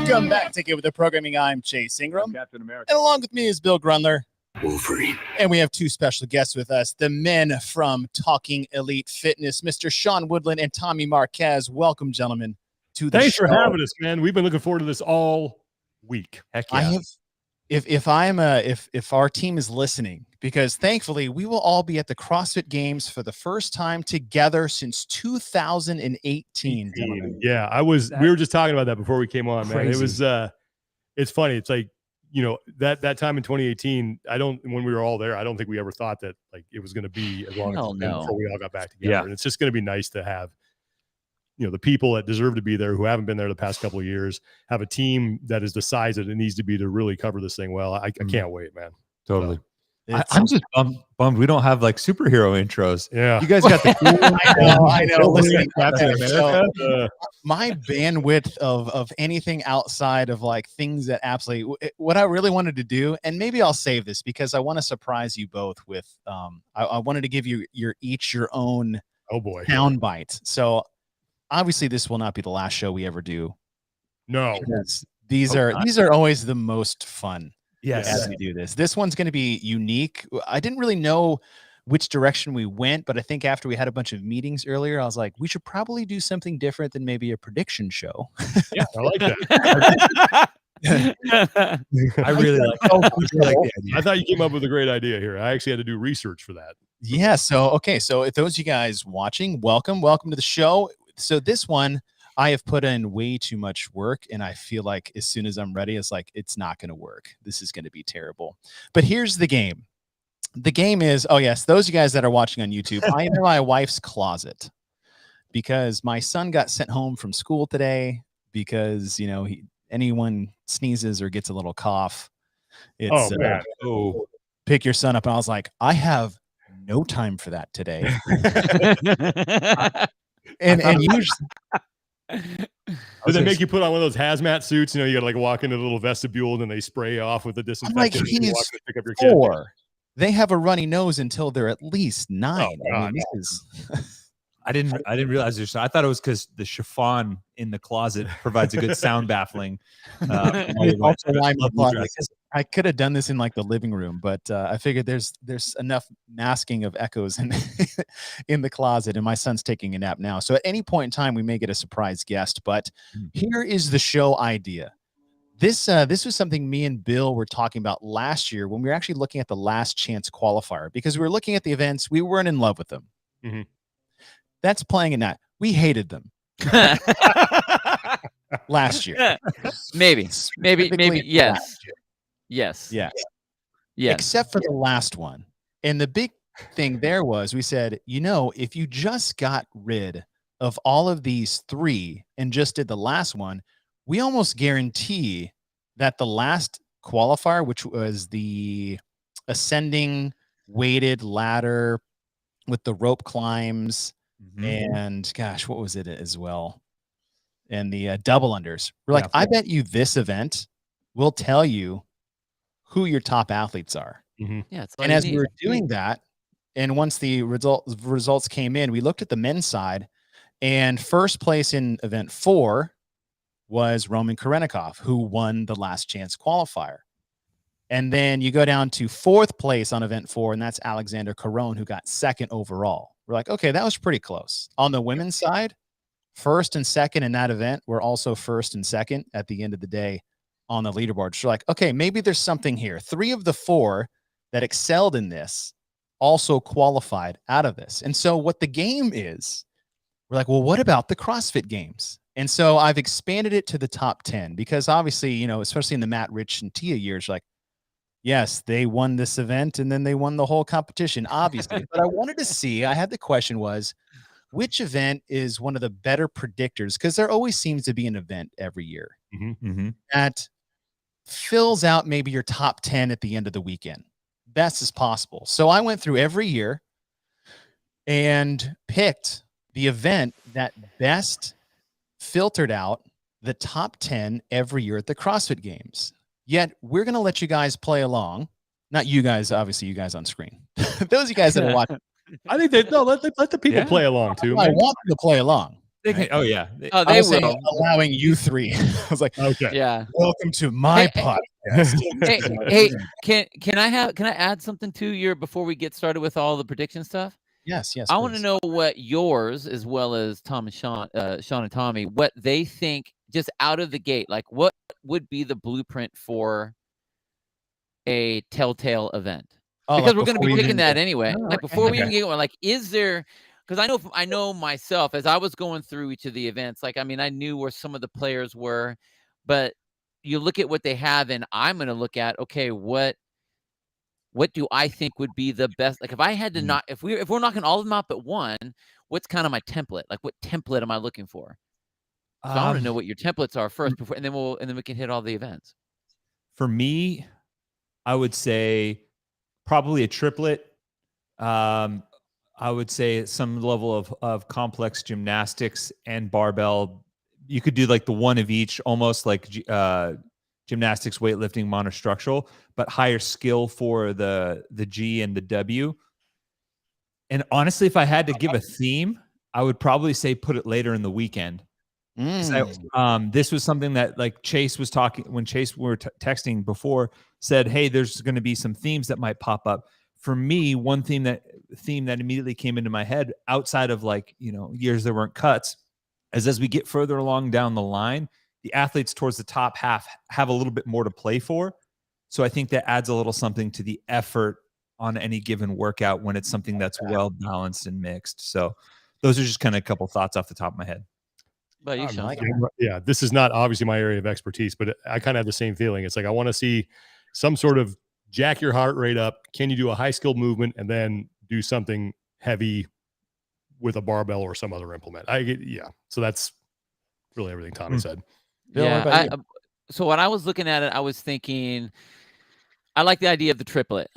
Welcome back to Get With The Programming. I'm Chase Ingram. Captain America. And along with me is Bill Grundler. Wolverine. And we have two special guests with us, the men from Talking Elite Fitness, Mr. Sean Woodland and Tommy Marquez. Welcome, gentlemen, to the Thanks show. for having us, man. We've been looking forward to this all week. Heck yeah. I have, if our team is listening, because thankfully we will all be at the CrossFit Games for the first time together since 2018. Gentlemen. Yeah, we were just talking about that before we came on, man. Crazy. It was it's funny. It's like, you know, that time in 2018, when we were all there, I don't think we ever thought that like it was going to be as long as it's been before we all got back together. Yeah. And it's just going to be nice to have, you know, the people that deserve to be there who haven't been there the past couple of years, have a team that is the size that it needs to be to really cover this thing well. I can't wait, man. Totally. I'm just bummed we don't have like superhero intros. Yeah. You guys got the cool I know. Listen, Captain America. my bandwidth of anything outside of like things that absolutely what I really wanted to do, and maybe I'll save this because I want to surprise you both with I wanted to give you your own sound bite. So obviously this will not be the last show we ever do. No. These are always the most fun. Yes. As we do this. This one's going to be unique. I didn't really know which direction we went, but I think after we had a bunch of meetings earlier, I was like, we should probably do something different than maybe a prediction show. Yeah, I like that. I really like the idea. I thought you came up with a great idea here. I actually had to do research for that. Yeah. So, okay. So if those of you guys watching, welcome to the show. So this one, I have put in way too much work, and I feel like as soon as I'm ready, it's like, it's not going to work. This is going to be terrible. But here's the game. The game is, oh yes, those of you guys that are watching on YouTube, I am in my wife's closet because my son got sent home from school today because, you know, anyone sneezes or gets a little cough, it's pick your son up. And I was like, I have no time for that today. and usually, Did they make you put on one of those hazmat suits? You know, you got to like walk into the little vestibule and then they spray you off with the disinfectant. Like, and you walk to pick up your kid. kid. They have a runny nose until they're at least 9. Oh, I mean, I didn't realize this. I thought it was because the chiffon in the closet provides a good sound baffling. I could have done this in like the living room, but I figured there's enough masking of echoes in the closet, and my son's taking a nap now. So at any point in time, we may get a surprise guest. But here is the show idea. This was something me and Bill were talking about last year when we were actually looking at the Last Chance qualifier, because we were looking at the events. We weren't in love with them. Mm-hmm. That's playing in that. We hated them. Last year. Maybe. Yes. Yes. Yeah. Yes. Except for the last one. And the big thing there was, we said, you know, if you just got rid of all of these 3 and just did the last one, we almost guarantee that the last qualifier, which was the ascending weighted ladder with the rope climbs, and gosh, what was it as well? And the double unders. We're like, I bet you this event will tell you who your top athletes are. Yeah, and as we were doing that, and once the results came in, we looked at the men's side, and first place in event 4 was Roman Karenikov, who won the Last Chance qualifier. And then you go down to 4th place on event 4, and that's Alexander Caron, who got 2nd overall. We're like, okay, that was pretty close. On the women's side, 1st and 2nd in that event were also 1st and 2nd at the end of the day on the leaderboard. So we're like, okay, maybe there's something here. 3 of the 4 that excelled in this also qualified out of this. And so what the game is, we're like, well, what about the CrossFit Games? And so I've expanded it to the top 10 because obviously, you know, especially in the Matt, Rich, and Tia years, like, yes, they won this event and then they won the whole competition, obviously. But I wanted to see, I had the question was, which event is one of the better predictors? Because there always seems to be an event every year that fills out maybe your top 10 at the end of the weekend. Best as possible. So I went through every year and picked the event that best filtered out the top 10 every year at the CrossFit Games. Yet we're going to let you guys play along. Not you guys, obviously you guys on screen. Those of you guys that are watching. I think let the people play along too. I want them to play along. They can, right? oh yeah. Oh, I they was saying will. allowing you three. I was like, Okay. Yeah. welcome to my Hey, podcast. Hey, can I add something to your before we get started with all the prediction stuff? Yes, I want to please. know what yours, as well as Tom and Sean and Tommy, what they think just out of the gate. Like, what would be the blueprint for a telltale event? Oh, Because like we're going to before be we picking even that get- anyway. Oh, Like okay, before we okay. even get one, like, is there? Because I know myself as I was going through each of the events. Like, I mean, I knew where some of the players were, but you look at what they have, and I'm going to look at, okay, what do I think would be the best? Like, if I had to Mm. knock, if we're knocking all of them out but one, what's kind of my template? Like, what template am I looking for? So I want to know what your templates are first before, and then we can hit all the events. For me, I would say probably a triplet. I would say some level of complex gymnastics and barbell. You could do like the one of each, almost like gymnastics, weightlifting, monostructural, but higher skill for the G and the W. And honestly, if I had to give a theme, I would probably say put it later in the weekend. This was something that like Chase was talking when Chase we were texting before, said, hey, there's going to be some themes that might pop up. For me, one theme that immediately came into my head outside of like, years there weren't cuts, is as we get further along down the line, the athletes towards the top half have a little bit more to play for. So I think that adds a little something to the effort on any given workout when it's something that's well balanced and mixed. So those are just kind of a couple thoughts off the top of my head. But you, Sean. Yeah, this is not obviously my area of expertise, but I kind of have the same feeling. It's like I want to see some sort of jack your heart rate up. Can you do a high skilled movement and then do something heavy with a barbell or some other implement? So that's really everything Tommy said. Bill, what about you? So when I was looking at it, I was thinking, I like the idea of the triplet.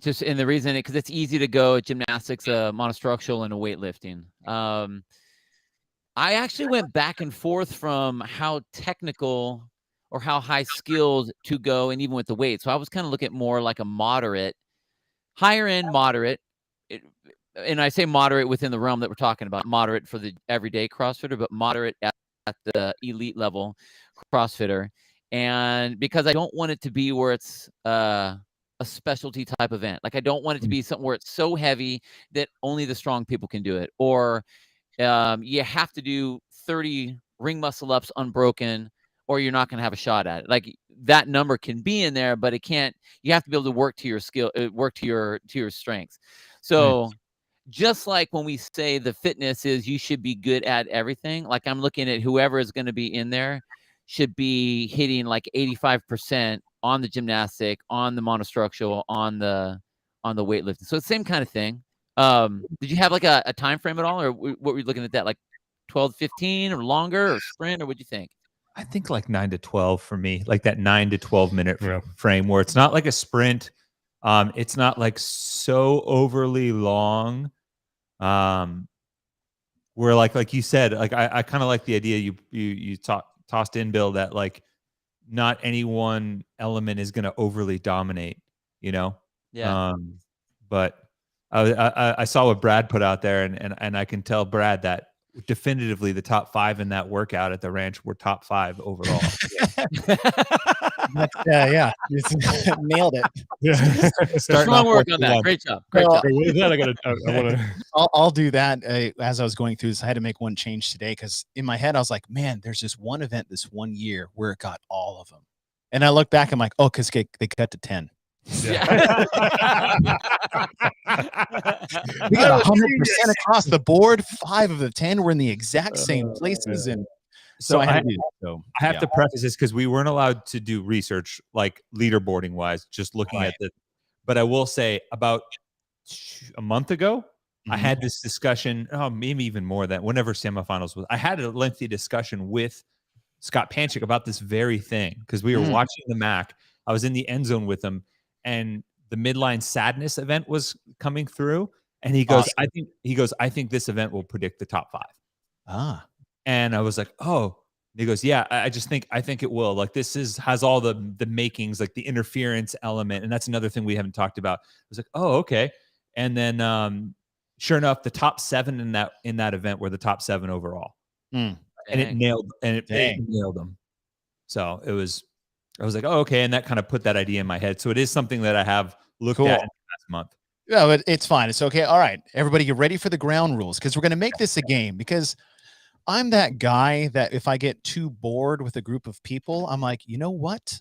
Just in the reason because it's easy to go gymnastics, monostructural, and weightlifting. I actually went back and forth from how technical or how high skilled to go, and even with the weight. So I was kind of looking at more like a moderate, higher end moderate. And I say moderate within the realm that we're talking about, moderate for the everyday CrossFitter, but moderate at the elite level CrossFitter. And because I don't want it to be where it's a specialty type event. Like I don't want it to be something where it's so heavy that only the strong people can do it, or you have to do 30 ring muscle ups unbroken, or you're not going to have a shot at it. Like that number can be in there, but it can't. You have to be able to work to your skill, work to your strengths. So just like when we say the fitness is you should be good at everything, like I'm looking at whoever is going to be in there should be hitting like 85% on the gymnastic, on the monostructural, on the weightlifting. So it's the same kind of thing. Did you have like a time frame at all, or what were you looking at that, like 12, 15 or longer, or sprint, or what'd you think? I think like 9 to 12 for me, like that 9 to 12 minute frame where it's not like a sprint. It's not like so overly long. Where like you said, like I kind of like the idea you tossed in, Bill, that like not any one element is going to overly dominate, Yeah. But I saw what Brad put out there, and I can tell Brad that definitively the top 5 in that workout at the ranch were top 5 overall. Yeah, nailed it. Yeah. Strong work on that. Great job. Great job. What is that? I want to. I'll do that. As I was going through this, I had to make one change today because in my head I was like, man, there's this one event this one year where it got all of them, and I look back, I'm like, oh, because they cut to 10. Yeah. We got 100% across the board. 5 of the 10 were in the exact same places, and so I had to do that. So I have to preface this because we weren't allowed to do research like leaderboarding wise, just looking at the. But I will say about a month ago, I had this discussion. Oh, maybe even more than whenever semifinals was. I had a lengthy discussion with Scott Panchik about this very thing because we were watching the MAC. I was in the end zone with him, and the midline sadness event was coming through. And he goes, I think this event will predict the top 5. Ah. And I was like, oh. And he goes, yeah, I think it will. Like this has all the makings, like the interference element, and that's another thing we haven't talked about. I was like, oh, okay. And then sure enough, the top 7 in that event were the top 7 overall. Mm. and it Dang. nailed it Dang. nailed them. So I was like, oh, okay, and that kind of put that idea in my head. So it is something that I have looked Cool. at in the past month. Yeah, but it's fine. It's okay. All right, everybody, get ready for the ground rules because we're going to make this a game. Because I'm that guy that if I get too bored with a group of people, I'm like, you know what?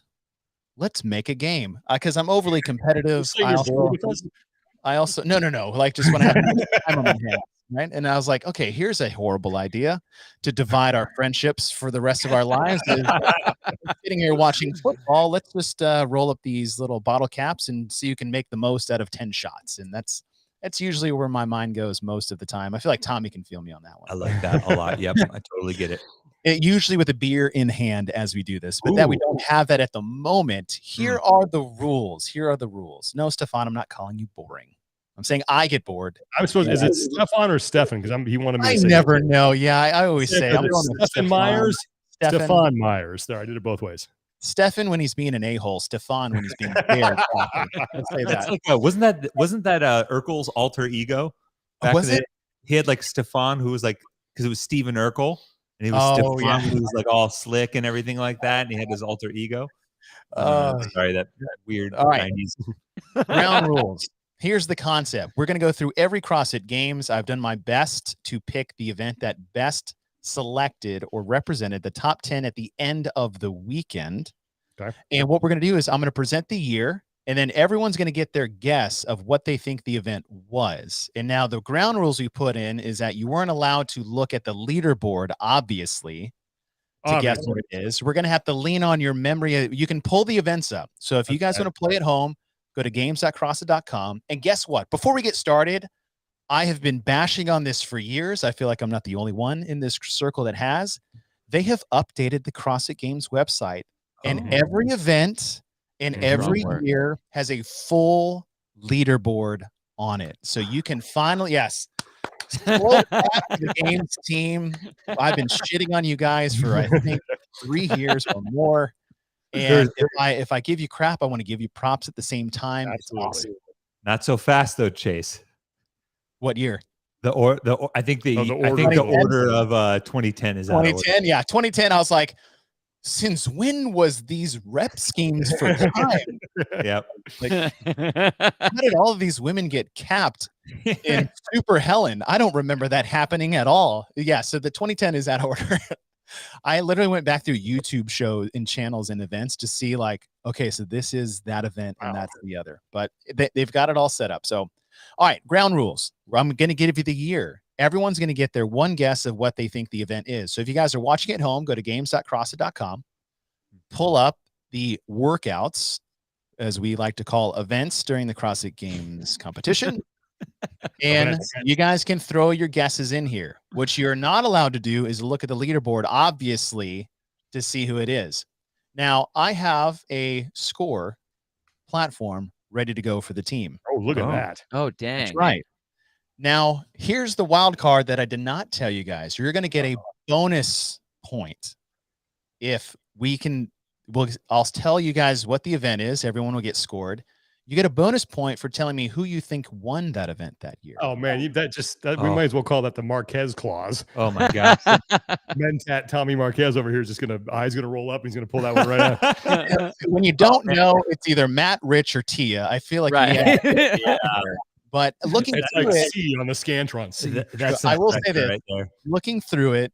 Let's make a game because I'm overly competitive. So you're bored with us? I also no, like just when I have time on my hands, right? And I was like, okay, here's a horrible idea to divide our friendships for the rest of our lives. Is sitting here watching football. Let's just roll up these little bottle caps and see who can make the most out of 10 shots. And that's usually where my mind goes most of the time. I feel like Tommy can feel me on that one. I like that a lot. Yep, I totally get it. Usually with a beer in hand as we do this, but that we don't have that at the moment. Here are the rules. Here are the rules. No, Stefan, I'm not calling you boring. I'm saying I get bored. I'm supposed. Is it Stefan or Stefan? Because he wanted me to I say. never know. Yeah, I always say I'm going with Stefan Myers. Stefan. Stefan Myers. There, I did it both ways. Stefan when he's being an a-hole. Stefan when he's being fair. Let's say That's that. like, wasn't that Urkel's alter ego? Back Was in the it? day? He had like Stefan, who was like, because it was Stephen Urkel, and he was Oh, Stefan, yeah. who was like all slick and everything like that, and he had his alter ego. Sorry, that weird all right. 90s. Ground rules. Here's the concept. We're going to go through every CrossFit Games. I've done my best to pick the event that best selected or represented the top 10 at the end of the weekend. Okay. And what we're going to do is I'm going to present the year, and then everyone's going to get their guess of what they think the event was. And now the ground rules we put in is that you weren't allowed to look at the leaderboard, obviously, to guess what it is. We're going to have to lean on your memory. You can pull the events up. So if you guys want to play at home, go to games.crossfit.com. And guess what? Before we get started, I have been bashing on this for years. I feel like I'm not the only one in this circle that has. They have updated the CrossFit Games website, and every event in every year has a full leaderboard on it. So you can finally, yes, float back to the Games team. I've been shitting on you guys for, I think, 3 years or more. And if I give you crap, I want to give you props at the same time. Absolutely. It's awesome. Not so fast though, Chase. What year? I think the order of 2010 is 2010. Yeah, 2010. I was like, since when was these rep schemes for time? Yep. Like, how did all of these women get capped in Super Helen? I don't remember that happening at all. Yeah, so the 2010 is out of order. I literally went back through YouTube shows and channels and events to see like, okay, so this is that event and that's the other, but they've got it all set up. So, all right, ground rules. I'm going to give you the year. Everyone's going to get their one guess of what they think the event is. So if you guys are watching at home, go to games.crossfit.com, pull up the workouts, as we like to call events during the CrossFit Games competition. And you guys can throw your guesses in here. What you're not allowed to do is look at the leaderboard, obviously, to see who it is. Now, I have a score platform ready to go for the team. Oh, look at that. Oh, dang. That's right. Now, here's the wild card that I did not tell you guys. You're going to get a bonus point if we can. Well, I'll tell you guys what the event is. Everyone will get scored. You get a bonus point for telling me who you think won that event that year. Oh man, we might as well call that the Marquez clause. Oh my God. Mentat Tommy Marquez over here is just eyes gonna roll up. He's gonna pull that one right out. When you don't know, it's either Matt, Rich, or Tia. I feel like but looking it's through like it, C on the Scantron. C. that's I will say this. Right there. Looking through it,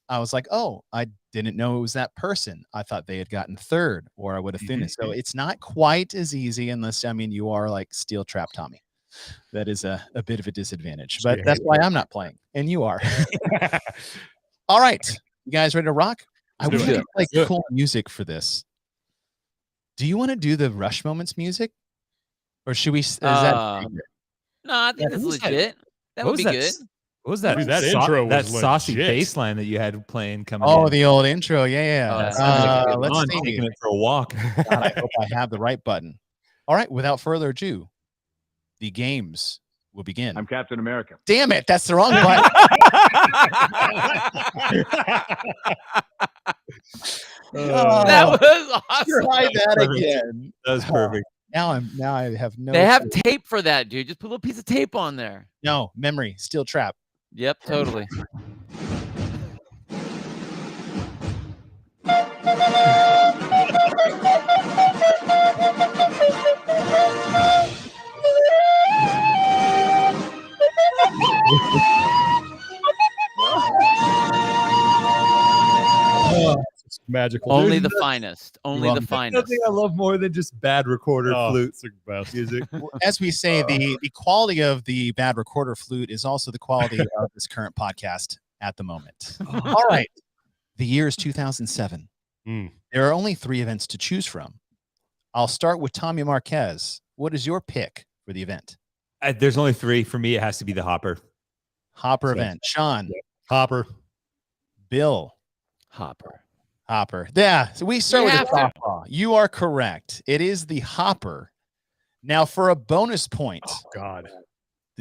I was like, oh, I didn't know it was that person. I thought they had gotten third, or I would have finished. So it's not quite as easy unless, I mean, you are like Steel Trap Tommy. That is a bit of a disadvantage, but that's why I'm not playing, and you are. All right. You guys ready to rock? I wish I could play cool music for this. Do you want to do the Rush Moments music? Or should we? Is that? No, I think that's legit. That would be good. What was that? Dude, that intro was that saucy legit. bass line that you had playing coming Oh, in. the old intro. Yeah. Let's see. Taking it for a walk. God, I hope I have the right button. All right. Without further ado, the games will begin. I'm Captain America. Damn it. That's the wrong button. That was awesome. Try that again. That was perfect. Now I have no. They have tape for that, dude. Just put a little piece of tape on there. No memory. Steel Trap. Yep, totally. It's magical. Only dude. the finest. Only the welcome. finest. Nothing I love more than just bad recorder flute It's the best. music. As we say, the quality of the bad recorder flute is also the quality of this current podcast at the moment. All right. The year is 2007. Mm. There are only 3 events to choose from. I'll start with Tommy Marquez. What is your pick for the event? There's only 3 for me. It has to be the hopper. Hopper So- event. Sean, Hopper. Bill, Hopper. Hopper. Yeah. So we start We with the have to. softball. You are correct. It is the Hopper. Now, for a bonus point, Oh God.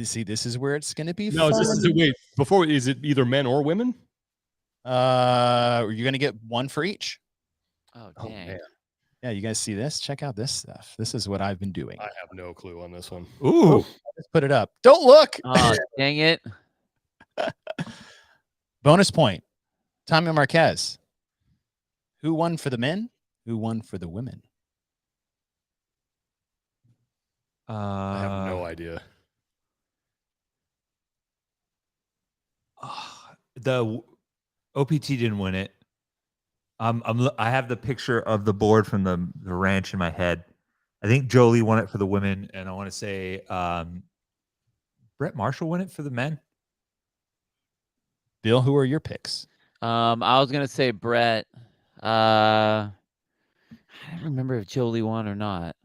see, this is where it's going to be No, fun. wait. Before, is it either men or women? You're going to get 1 for each. Oh, Oh dang. man, Yeah, you guys see this? Check out this stuff. This is what I've been doing. I have no clue on this one. Ooh. Let's put it up. Don't look. Oh, dang it. Bonus point. Tommy Marquez. Who won for the men? Who won for the women? I have no idea. The OPT didn't win it. I have the picture of the board from the ranch in my head. I think Jolie won it for the women, and I want to say Brett Marshall won it for the men. Bill, who are your picks? I was gonna say Brett. I don't remember if Jolie won or not.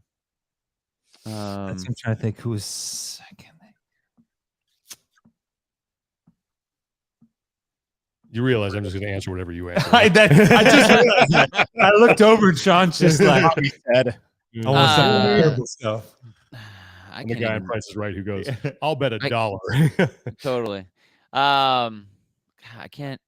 I'm trying to think who was second. You realize I'm just going to answer whatever you answer. I just realized that. I looked over and Sean's just like, Said, I want some Uh, terrible stuff. I I'm the can't guy even, in Price is Right who goes, I'll bet $1. totally. I can't.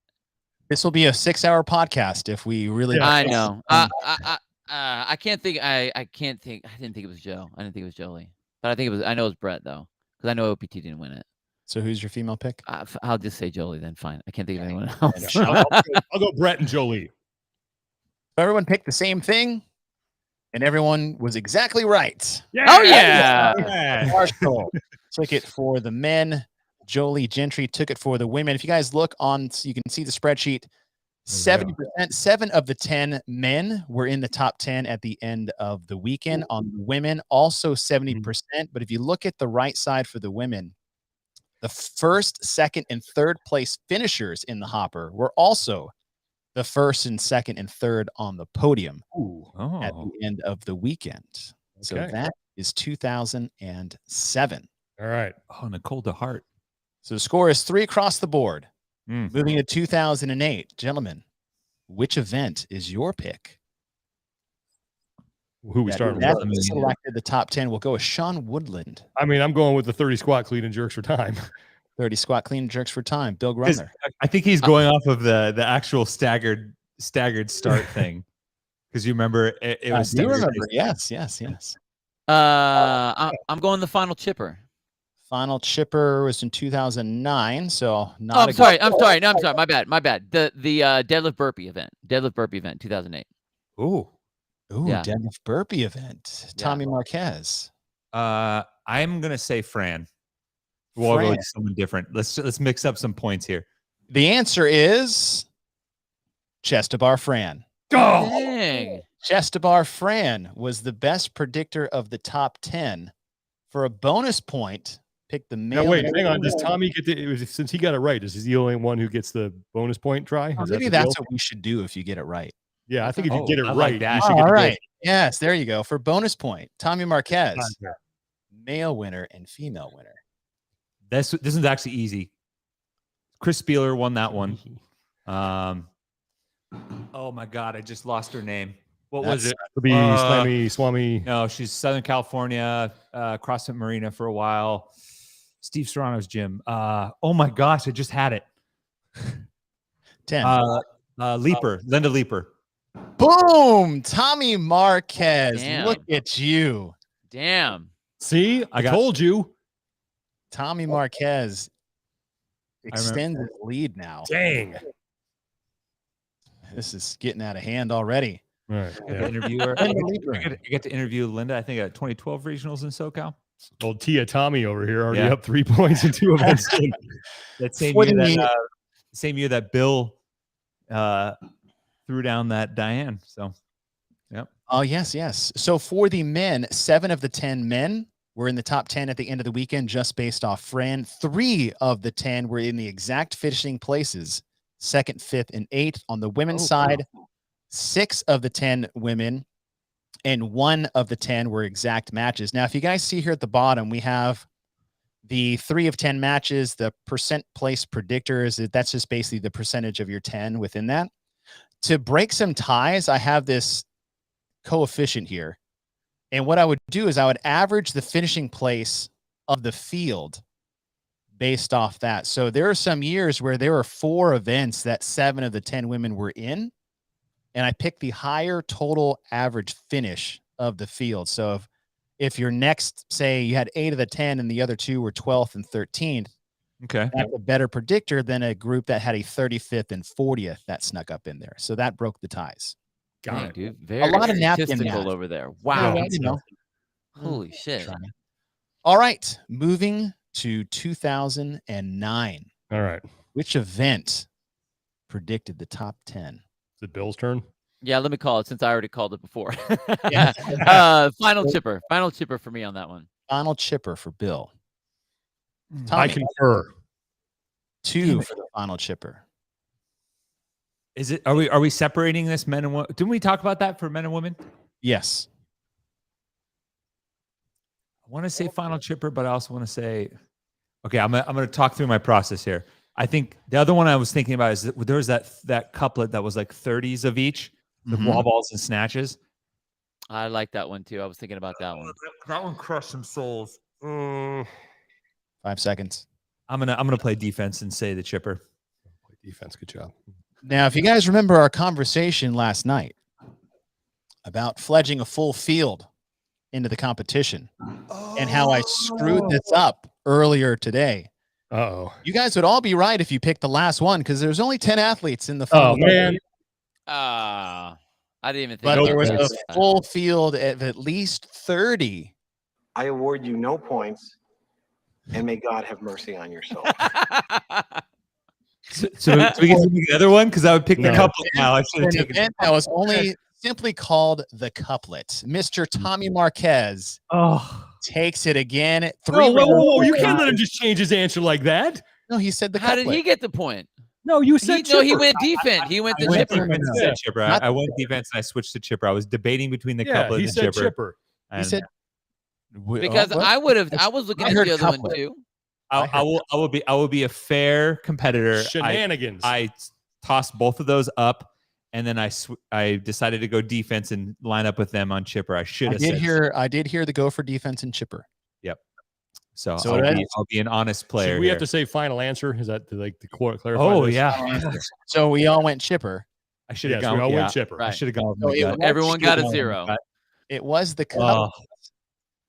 this will be a 6-hour podcast if we really. Yeah. I know. I can't think. I can't think. I didn't think it was Joe. I didn't think it was Jolie. But I think it was. I know it was Brett though, because I know OPT didn't win it. So who's your female pick? I'll just say Jolie then. Fine. I can't think of anyone else. I'll go Brett and Jolie. Everyone picked the same thing, and everyone was exactly right. Oh yeah. Marshall took it for the men. Jolie Gentry took it for the women. If you guys look on, so you can see the spreadsheet. 70%, 7 of the 10 men were in the top 10 at the end of the weekend. On the women, also 70%. But if you look at the right side for the women, the first, second, and third place finishers in the Hopper were also the first and second and third on the podium at the end of the weekend. So Okay. that is 2007. All right. Oh, Nicole DeHart. So the score is 3 across the board. Mm. Moving to 2008. Gentlemen, which event is your pick? Who we starting That with? selected the top 10. We'll go with Sean Woodland. I mean, I'm going with the 30 squat, clean, and jerks for time. 30 squat, clean, jerks for time. Bill Grumner. I think he's going off of the actual staggered start thing. Because you remember it was Do you staggered. remember? Yes. I'm going the final chipper. Final chipper was in 2009. So not. Oh, I'm sorry. No, I'm sorry. My bad. The deadlift burpee event. 2008. Ooh. Ooh, Yeah. deadlift burpee event. Yeah. Tommy Marquez. I'm gonna say Fran. We'll go with someone different. Let's mix up some points here. The answer is chest to bar Fran. Oh, Dang. Chest to bar Fran was the best predictor of the top 10. For a bonus point, pick the male. now wait, hang on. Does Tommy get since he got it right? Is he the only one who gets the bonus point try? Oh, Is that maybe the that's deal? what we should do if you get it right. Yeah, I think if you get it I like right, that. you should get All the right. Yes, there you go. For bonus point, Tommy Marquez, gold. male winner and female winner. This is actually easy. Chris Spieler won that one. Oh my God, I just lost her name. What was it? To be Slammy Swami. No, she's Southern California, CrossFit Marina for a while. Steve Serrano's gym. Oh my gosh, I just had it. 10. Leaper, Linda Leaper. Boom! Tommy Marquez. Damn. Look at you. Damn. See, I told you. Tommy Marquez extends his lead now. Dang. This is getting out of hand already. All right. I Yeah. get to interview Linda, I think, at 2012 regionals in SoCal. Old Tia Tommy over here already Yeah. up 3 points in 2 events. That same For year the- that same year that Bill threw down that Diane. So, yep. Oh, yes, yes. So for the men, 7 of the 10 men were in the top 10 at the end of the weekend, just based off Fran. 3 of the 10 were in the exact finishing places, 2nd, 5th, and 8th. On the women's side, 6 of the 10 women and 1 of the 10 were exact matches. Now, if you guys see here at the bottom, we have the 3 of 10 matches, the percent place predictor is that's just basically the percentage of your 10 within that. To break some ties, I have this coefficient here. And what I would do is I would average the finishing place of the field based off that. So there are some years where there were 4 events that 7 of the 10 women were in, and I picked the higher total average finish of the field. So if your next, say you had 8 of the 10 and the other 2 were 12th and 13th, Okay. that's a better predictor than a group that had a 35th and 40th that snuck up in there. So that broke the ties. Got Dang, it. dude. Very lot of napkin statistical math. over there. Wow. Yeah, you know. Holy shit. All right, moving to 2009. All right. Which event predicted the top 10? Is it Bill's turn? Yeah, let me call it since I already called it before. Yeah. Final chipper. Final chipper for me on that one. Final chipper for Bill. I Tommy, concur. 2 for the final chipper. Is it? Are we separating this men and women? Didn't we talk about that for men and women? Yes. I want to say final chipper, but I also want to say, okay, I'm gonna talk through my process here. I think the other one I was thinking about is that there was that couplet that was like 30s of each, the Mhm. wall balls and snatches. I like that one too. I was thinking about that one. That one crushed some souls. 5 seconds. I'm gonna play defense and say the chipper. Play defense. Good job. Now, if you guys remember our conversation last night about fledging a full field into the competition and how I screwed this up earlier today, Uh-oh. you guys would all be right if you picked the last one because there's only 10 athletes in the final. Oh, man. I didn't even think But about there was this. a full field of at least 30. I award you no points, and may God have mercy on your soul. So we can do the other one because I would pick the No. couplet now. I should For have an taken. event that was only simply called the couplet. Mr. Tommy Marquez Oh, takes it again. Whoa, whoa, whoa, whoa. You rounds. can't let him just change his answer like that. No, he said the How couplet. did he get the point? No, you said No, he chipper. went defense. He went I to went chipper. defense and said chipper. Not- I went defense and I switched to chipper. I was debating between the Yeah, couplet he and said chipper. chipper. He And said Because what? I was looking I at heard the other one couplet. too. I will be a fair competitor. Shenanigans. I tossed both of those up, and then I decided to go defense and line up with them on chipper. I should have said I did hear the go for defense and chipper. so. So I'll be an honest player. Should we have here. to say final answer? Is that like the clarify? Oh this? yeah, So we all went chipper. I should Yes, have we gone. all Yeah, went chipper. Right. I should have gone with So my it gut. was- Everyone got a Should've gone with 0. my gut. It was the Oh, couplet.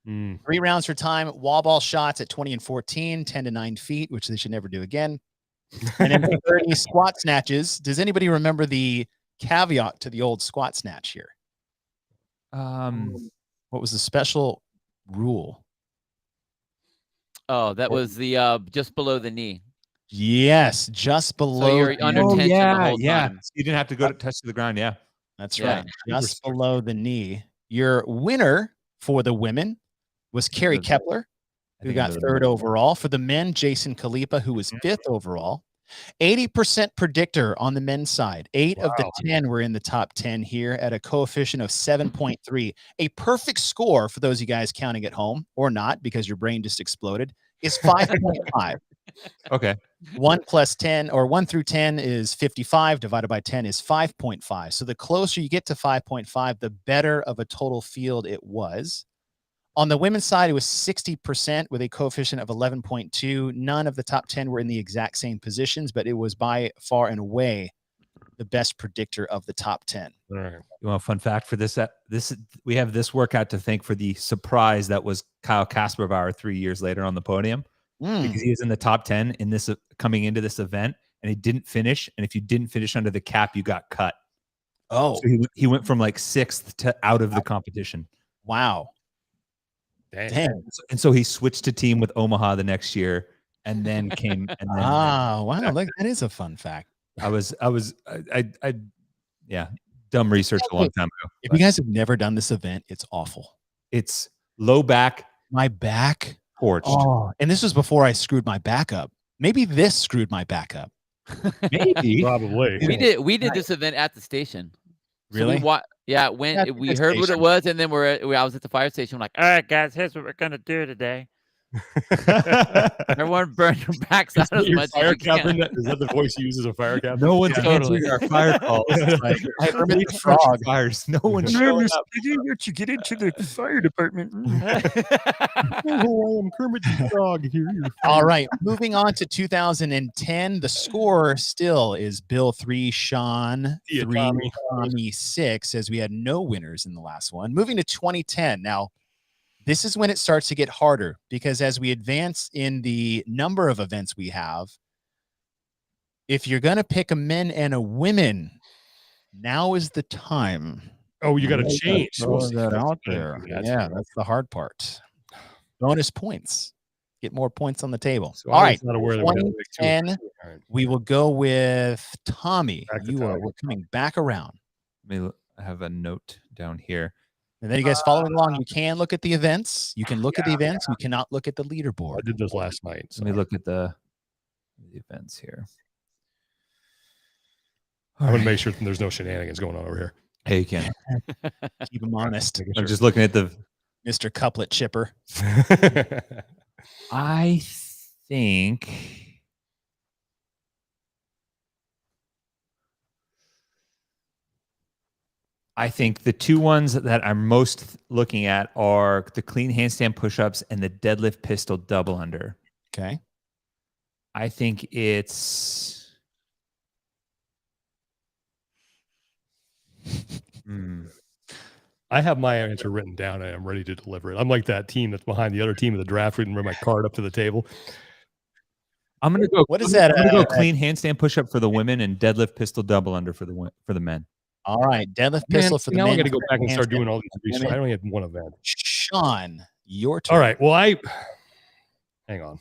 Mm. 3 rounds for time, wall ball shots at 20 and 14, 10 to 9 feet, which they should never do again. And then the 30 squat snatches. Does anybody remember the caveat to the old squat snatch here? What was the special rule? Oh, that was the just below the knee. Yes, just below. you're under oh, tension the yeah, whole yeah. time. You didn't have to go to touch the ground. Yeah. That's Yeah. right. Just below the knee. Your winner for the women was Carrie Kepler, who got 3rd overall. For the men, Jason Kalipa, who was 5th overall. 80% predictor on the men's side. 8 of the 10 were in the top 10 here at a coefficient of 7.3. A perfect score for those of you guys counting at home or not, because your brain just exploded, is 5.5. Okay. 1 plus 10 or 1 through 10 is 55 divided by 10 is 5.5. So the closer you get to 5.5, the better of a total field it was. On the women's side, it was 60% with a coefficient of 11.2. None of the top 10 were in the exact same positions, but it was by far and away the best predictor of the top 10. All right. You want a fun fact for this? We have this workout to thank for the surprise that was Kyle Kasperbauer 3 years later on the podium, because he was in the top 10 in this coming into this event, and he didn't finish. And if you didn't finish under the cap, you got cut. Oh, So he went from like 6th to out of the competition. wow. Dang. Dang. And so he switched to team with Omaha the next year, and then came. And then Wow. Look, that is a fun fact. Yeah, dumb research a long time ago. If you guys have never done this event, it's awful. It's low back, My back. torched. Oh, and this was before I screwed my back up. Maybe this screwed my back up. Maybe. Probably. We did this event at the station. Really? So That's we a good heard what station. it was, and then I was at the fire station. We're like, all right, guys, here's what we're gonna do today. Everyone burn your backs out as Your much fire as you can. captain, is that the voice you use as a fire captain? No one's Totally. answering our fire calls. It's like, I remember the frog. fires. No one's showing up. Let you get into the fire department. Oh, I am Kermit the Frog here. All right. Moving on to 2010. The score still is Bill 3, Sean See ya, 3, Tommy. Tommy 6, as we had no winners in the last one. Moving to 2010. Now, this is when it starts to get harder because as we advance in the number of events we have, if you're going to pick a men and a women, now is the time. Oh, you got to change. Throw that out That's there. true. Yeah, that's the hard part. Bonus points. Get more points on the table. So All I right. was not aware that we had like 2010, All right. we will go with Tommy. Back to Tommy. We're coming back around. I have a note down here. And then you guys following along, you can look at the events. You can look at the events. You cannot look at the I leaderboard. did this last night. So Let me look at the events here. I want to make sure that there's no shenanigans going on over here. Hey, you can. Keep them honest. Making I'm sure. just looking at the. Mr. Couplet Chipper. I think. I think the two ones that I'm most looking at are the clean handstand push-ups and the deadlift pistol double under. Okay. I think it's. I have my answer written down and I'm ready to deliver it. I'm like that team that's behind the other team of the draft. We can bring my card up to the table. I'm gonna go. What is that, I'm gonna go clean handstand push-up for the women and deadlift pistol double under for the men. All right. Deadlift pistol for the now men. I got to go back and start handstand doing all for these the research. I women. only had one event. Sean, your turn. All right. Well, hang on.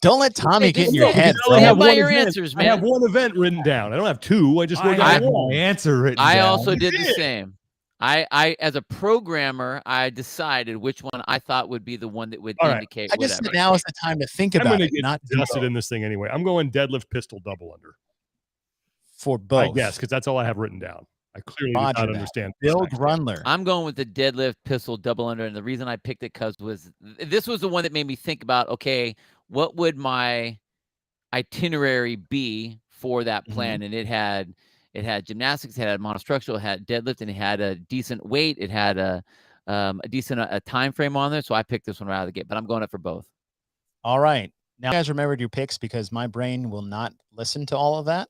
Don't let Tommy Hey, get in just your say- head. just bro. say have by one your event. answers, I have man. one event written down. I don't have two. I just wrote I down have one. my answer written I down. also did the did. same. I as a programmer, I decided which one I thought would be the one that would All right. indicate I just whatever. said now is the time to think I'm about going it, to get not dusted in this thing anyway. I'm going deadlift pistol double under. for both. I guess because that's all I have written down. I clearly Roger did not that. understand. Bill Facts. Grunler. I'm going with the deadlift pistol double under, and the reason I picked it this was the one that made me think about, okay, what would my itinerary be for that plan? And it had gymnastics, it had monostructural, it had deadlift, and it had a decent weight. It had a decent time frame on there, so I picked this one right out of the gate. But I'm going up for both. All right. Now, you guys remembered your picks because my brain will not listen to all of that.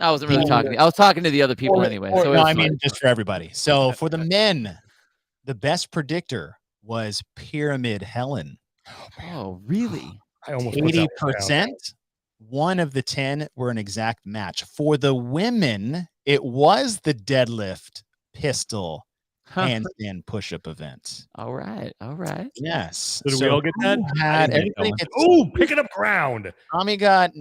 I wasn't really talking. I was talking to the other people anyway. So it no, was I fine. mean just for everybody. So for the men, the best predictor was Pyramid Helen. Oh, really? I almost put that one down. 80%. One of the 10 were an exact match. For the women, it was the deadlift pistol handstand push-up event. All right. Yes. So did we all get that? who I Had, didn't get everybody that gets, one. Oh, picking up ground. Tommy got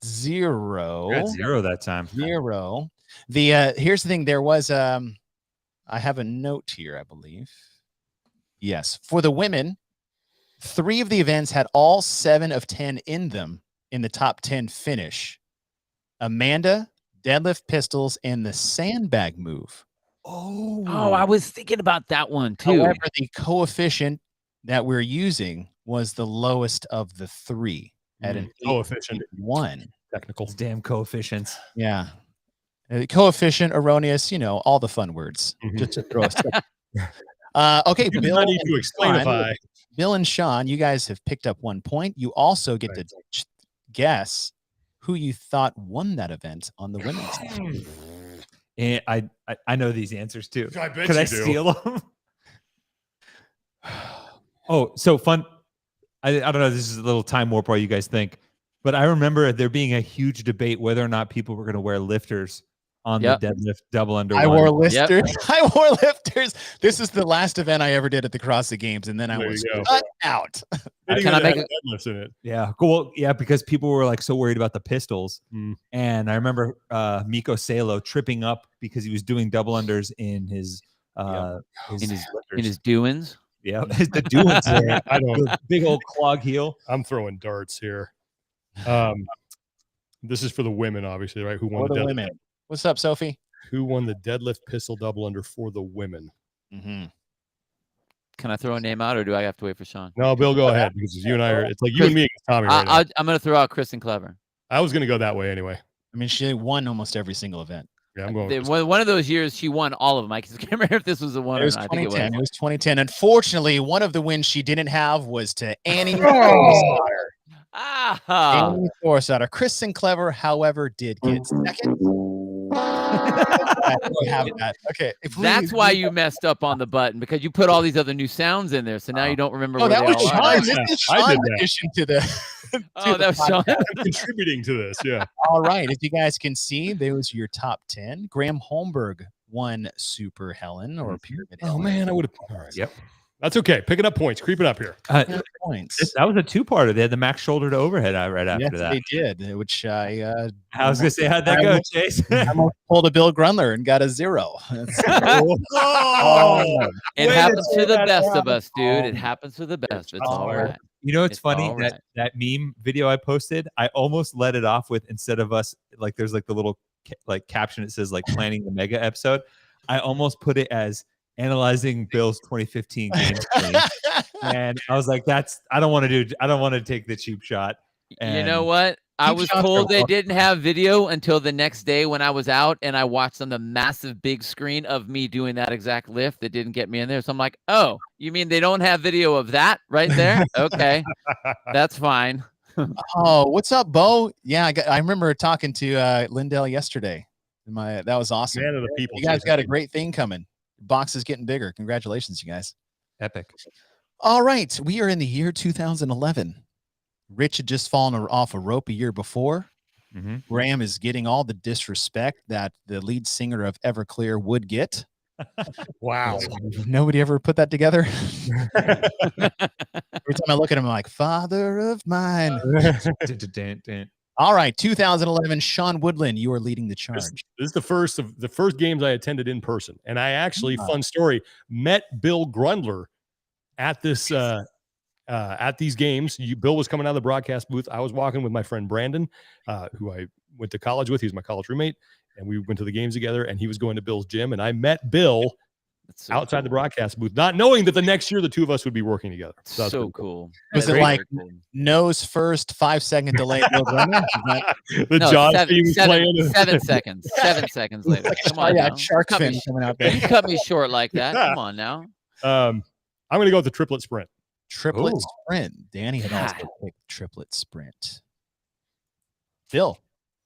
0. I got 0 that time. 0. The here's the thing. There was I have a note here, I believe. Yes. For the women, 3 of the events had all 7 of 10 in them in the top 10 finish. Amanda, deadlift pistols, and the sandbag move. Oh, I was thinking about that one too. However, the coefficient that we're using was the lowest of the 3 at an Coefficient. 1. Technical. Those damn coefficients. Yeah. Coefficient, erroneous, all the fun words. Just to throw us. Okay, You do Bill not need and to explainify. Sean, Bill and Sean, you guys have picked up 1 point. You also get to guess who you thought won that event on the women's side. And I know these answers too. I bet Could you I do. steal them? Oh, so fun. I don't know. This is a little time warp while you guys think. But I remember there being a huge debate whether or not people were going to wear lifters on Yep. the deadlift double under I one. wore lifters. I wore lifters. This is the last event I ever did at the CrossFit Games, and then I There was you go. cut out. Can I make a, deadlifts in it? Yeah, cool. Yeah, because people were like so worried about the pistols. Mm. And I remember Miko Salo tripping up because he was doing double unders in his in his doings? yeah, the doings. I don't. The big old clog heel. I'm throwing darts here. This is for the women, obviously, right? Who won For the the deadlift? women. What's up, Sophie? Who won the deadlift pistol double under for the women? Mm-hmm. Can I throw a name out, or do I have to wait for Sean? No, Bill, go ahead, because you and I are. It's like you and me against Tommy right now. I'm going to throw out Kristen Clever. I was going to go that way anyway. I mean, she won almost every single event. Yeah, I'm going. With One of those years, she won all of them. I can't remember if this was the one It was or not. I think 2010. it It was. was 2010. Unfortunately, one of the wins she didn't have was to Annie Thorsauter. Ah, Annie Thorsauter. Kristen Clever, however, did get second. We have that. Okay. that's why you messed up on the button, because you put all these other new sounds in there. So now you don't remember Oh, where that they was all are. Sean. This is I did Sean's that. addition to the. Oh, that was Sean. I'm contributing to this. Yeah. All right. As you guys can see, there was your top 10. Graham Holmberg won Super Helen or Pyramid Oh Helen. man, I would have. All right. Yep. That's okay. Picking up points, creeping up here. Points. That was a two-parter. They had the max shoulder to overhead right after Yes, that. they did, which I I was gonna say, how'd that I go, almost- Chase? I almost pulled a Bill Grundler and got a 0. That's- It Way to happens say to the that, best Rob. of us, dude. It happens to the best. It's all right. You know, it's funny all that right. that meme video I posted. I almost let it off with, instead of us, like there's like the little caption. It says like planning the mega episode. I almost put it as analyzing Bill's 2015 game stream. And I was like, I don't want to take the cheap shot. You know And- what? I Keep was shots told they going. didn't have video until the next day when I was out, and I watched on the massive big screen of me doing that exact lift that didn't get me in there. So I'm like, oh, you mean they don't have video of that right there? Okay, that's fine. Oh, what's up, Bo? Yeah, I remember talking to Lindell yesterday. That was awesome. Man of the people. You guys got a great thing coming. Box is getting bigger. Congratulations, you guys. Epic. All right, we are in the year 2011. Rich had just fallen off a rope a year before. Mm-hmm. Graham is getting all the disrespect that the lead singer of Everclear would get. Wow. Nobody ever put that together. Every time I look at him, I'm like, Father of mine. All right, 2011, Sean Woodland, you are leading the charge. This is the first of the first games I attended in person, and I actually, fun story, met Bill Grundler at this at these games. Bill was coming out of the broadcast booth. I was walking with my friend Brandon, who I went to college with. He was my college roommate, and we went to the games together. And he was going to Bill's gym, and I met Bill That's so outside the cool. broadcast booth, not knowing that the next year the two of us would be working together. So that's So pretty cool. Was That's it like very cool. nose first, 5-second delay? Bill Grundler? Is that- the No, Jaws seven- theme was seven- playing. 7 seconds. 7 seconds later. Come on yeah, now. shark Cut me fin coming out You there. cut me short like that. Come on now. I'm going to go with the triplet sprint. Triplet Ooh. sprint. Danny had also God. picked triplet sprint. Bill,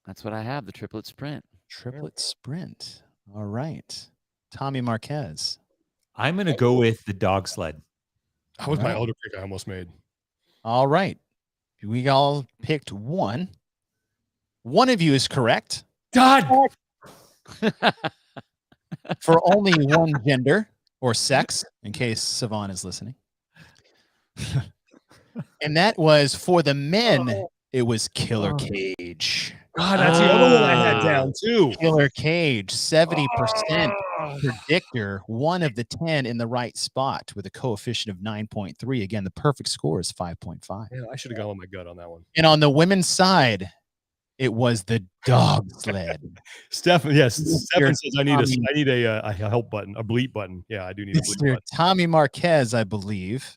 That's what I have, the triplet sprint. triplet sprint. All right. Tommy Marquez. I'm gonna go with the dog sled. That was my Wow. other pick I almost made. All right. We all picked one. One of you is correct God. for only one gender or sex, in case Savon is listening. And that was for the men, it was Killer Cage. God, that's the other one I had down too. Killer Cage, 70% predictor, 1 of the 10 in the right spot with a coefficient of 9.3. Again, the perfect score is 5.5. Yeah, I should have gone with my gut on that one. And on the women's side, it was the dog sled. Stefan, yes, Stefan says I need Tommy. a help button, a bleep button. Yeah, I do need a bleep Mr. button. Tommy Marquez, I believe.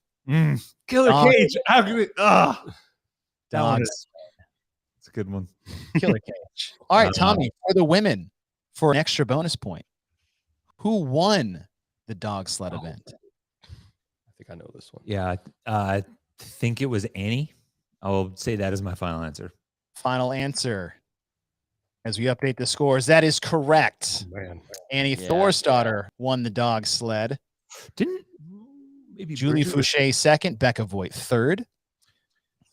Killer Dog- Cage. How could we? That one Dog is- It's a good one. Killer Cage. All right, Tommy, for the women, for an extra bonus point, who won the dog sled event? I think I know this one. Yeah, I think it was Annie. I will say that is my final answer. Final answer. As we update the scores, that is correct. Man, Annie Yeah. Thorsauter won the dog sled. Didn't maybe Julie Bridget- Fouché second, Becca Voigt third.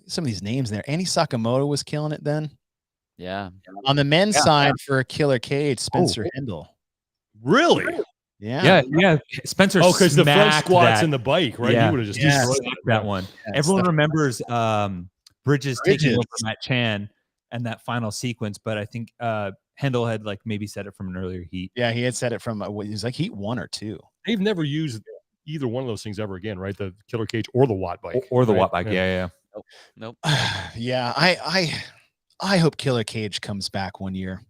some of these names there. Andy Sakamoto was killing it then. Yeah. On the men's side for Killer Cage, Spencer Hendel. Really? Yeah. Yeah. Spencer. Oh, because the front smacked squats that. and the bike, right? Yeah. He would have just Yeah. destroyed that one. Yeah, Everyone stuff- remembers Bridges taking over Bridges. Matt Chan and that final sequence, but I think Hendel had like maybe said it from an earlier heat. Yeah, he had said it from he was like heat 1 or 2. They've never used either one of those things ever again, right? The Killer Cage or the Watt bike. Or the right? Watt bike. Yeah. Nope. Yeah, I hope Killer Cage comes back one year,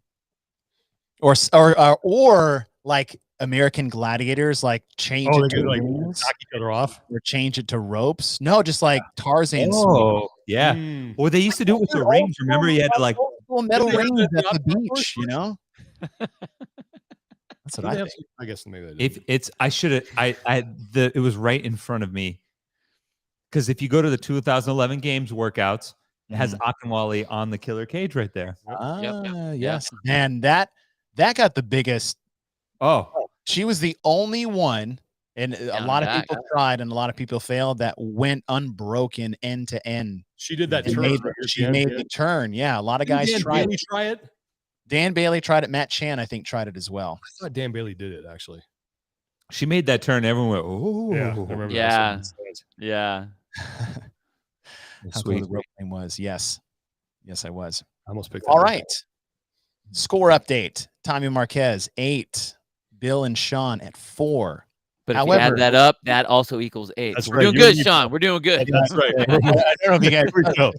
or like American Gladiators, like change Oh, it they to could like rings knock each other off. or change it to ropes. No, just like Tarzan. Oh, yeah. Mm. Well, they used to do it with the rings. Remember, you had to like. Little metal Did they have rings the at the obstacle beach, you know. That's what I think. I guess maybe they If did. it's, I should have. It was right in front of me. Because if you go to the 2011 Games workouts, it has Akinwale on the Killer Cage right there. Yes, and that got the biggest. Oh, She was the only one, and a lot of people tried, and a lot of people failed. That went unbroken end to end. She did that And turn. she made the turn. Yeah, a lot of guys Didn't Dan tried. Bailey try it. Dan Bailey tried it. Matt Chan, I think, tried it as well. I thought Dan Bailey did it actually. she made that turn. Everyone went, "Oh, Yeah, I remember. Yeah. That. Yeah. How cool sweet." the rope name was. Yes, I was. I almost picked. That All up. right. Score update: Tommy Marquez 8, Bill and Sean at 4. But if you However- add that up, that also equals 8. That's We're right. doing You- good, you- Sean. We're doing good. That's right. I don't know if you guys. Here we go.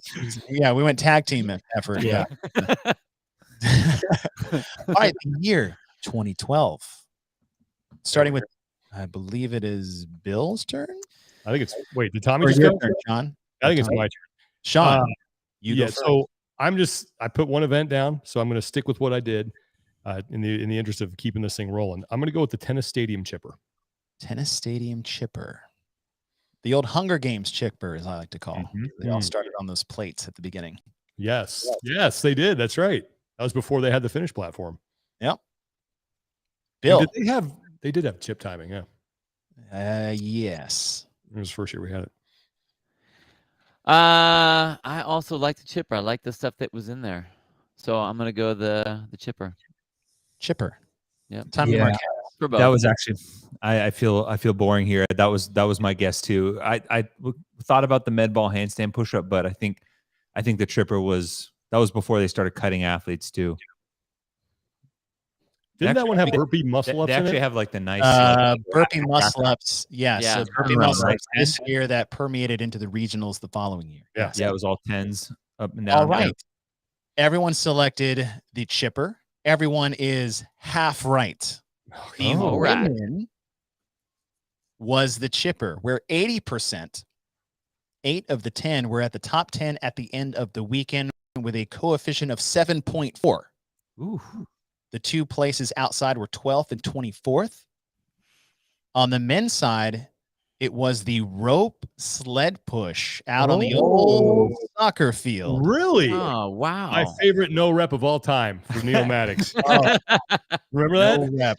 Yeah, we went tag team effort. Yeah. All right, the year 2012. Starting with, I believe it is Bill's turn. I think it's. Wait, did Tommy Or just your go? turn, Sean. I think it's my turn. Sean. You Yeah. go first. So I put one event down, so I'm going to stick with what I did. In the interest of keeping this thing rolling, I'm going to go with the tennis stadium chipper. Tennis Stadium Chipper. The old Hunger Games chipper, as I like to call. They all started on those plates at the beginning. Yes, they did. That's right. That was before they had the finish platform. Yep. And Bill. They did have chip timing. Yeah, Yes. it was the first year we had it. I also like the chipper. I like the stuff that was in there. So I'm gonna go the chipper. Chipper. Yep. Tommy Yeah. Marquez. For both. that was actually. I feel boring here. That was my guess too. I thought about the med ball handstand push up, but I think the tripper was before they started cutting athletes too. Didn't that one have They- burpee muscle ups They in actually it? have like the nice Burpee muscle ups. Yes. Yeah. So burpee Turnaround, muscle right? ups this year that permeated into the regionals the following year. Yeah. Yeah, it was all tens up and down. All right. Everyone selected the chipper. Everyone is half right. The all right. win was the chipper, where 80%, 8 of the 10 were at the top 10 at the end of the weekend with a coefficient of 7.4. Ooh. The two places outside were 12th and 24th. On the men's side, it was the rope sled push out on the old soccer field. Really? Oh wow. My favorite no rep of all time for Neil Maddox. Oh, Remember that? no rep.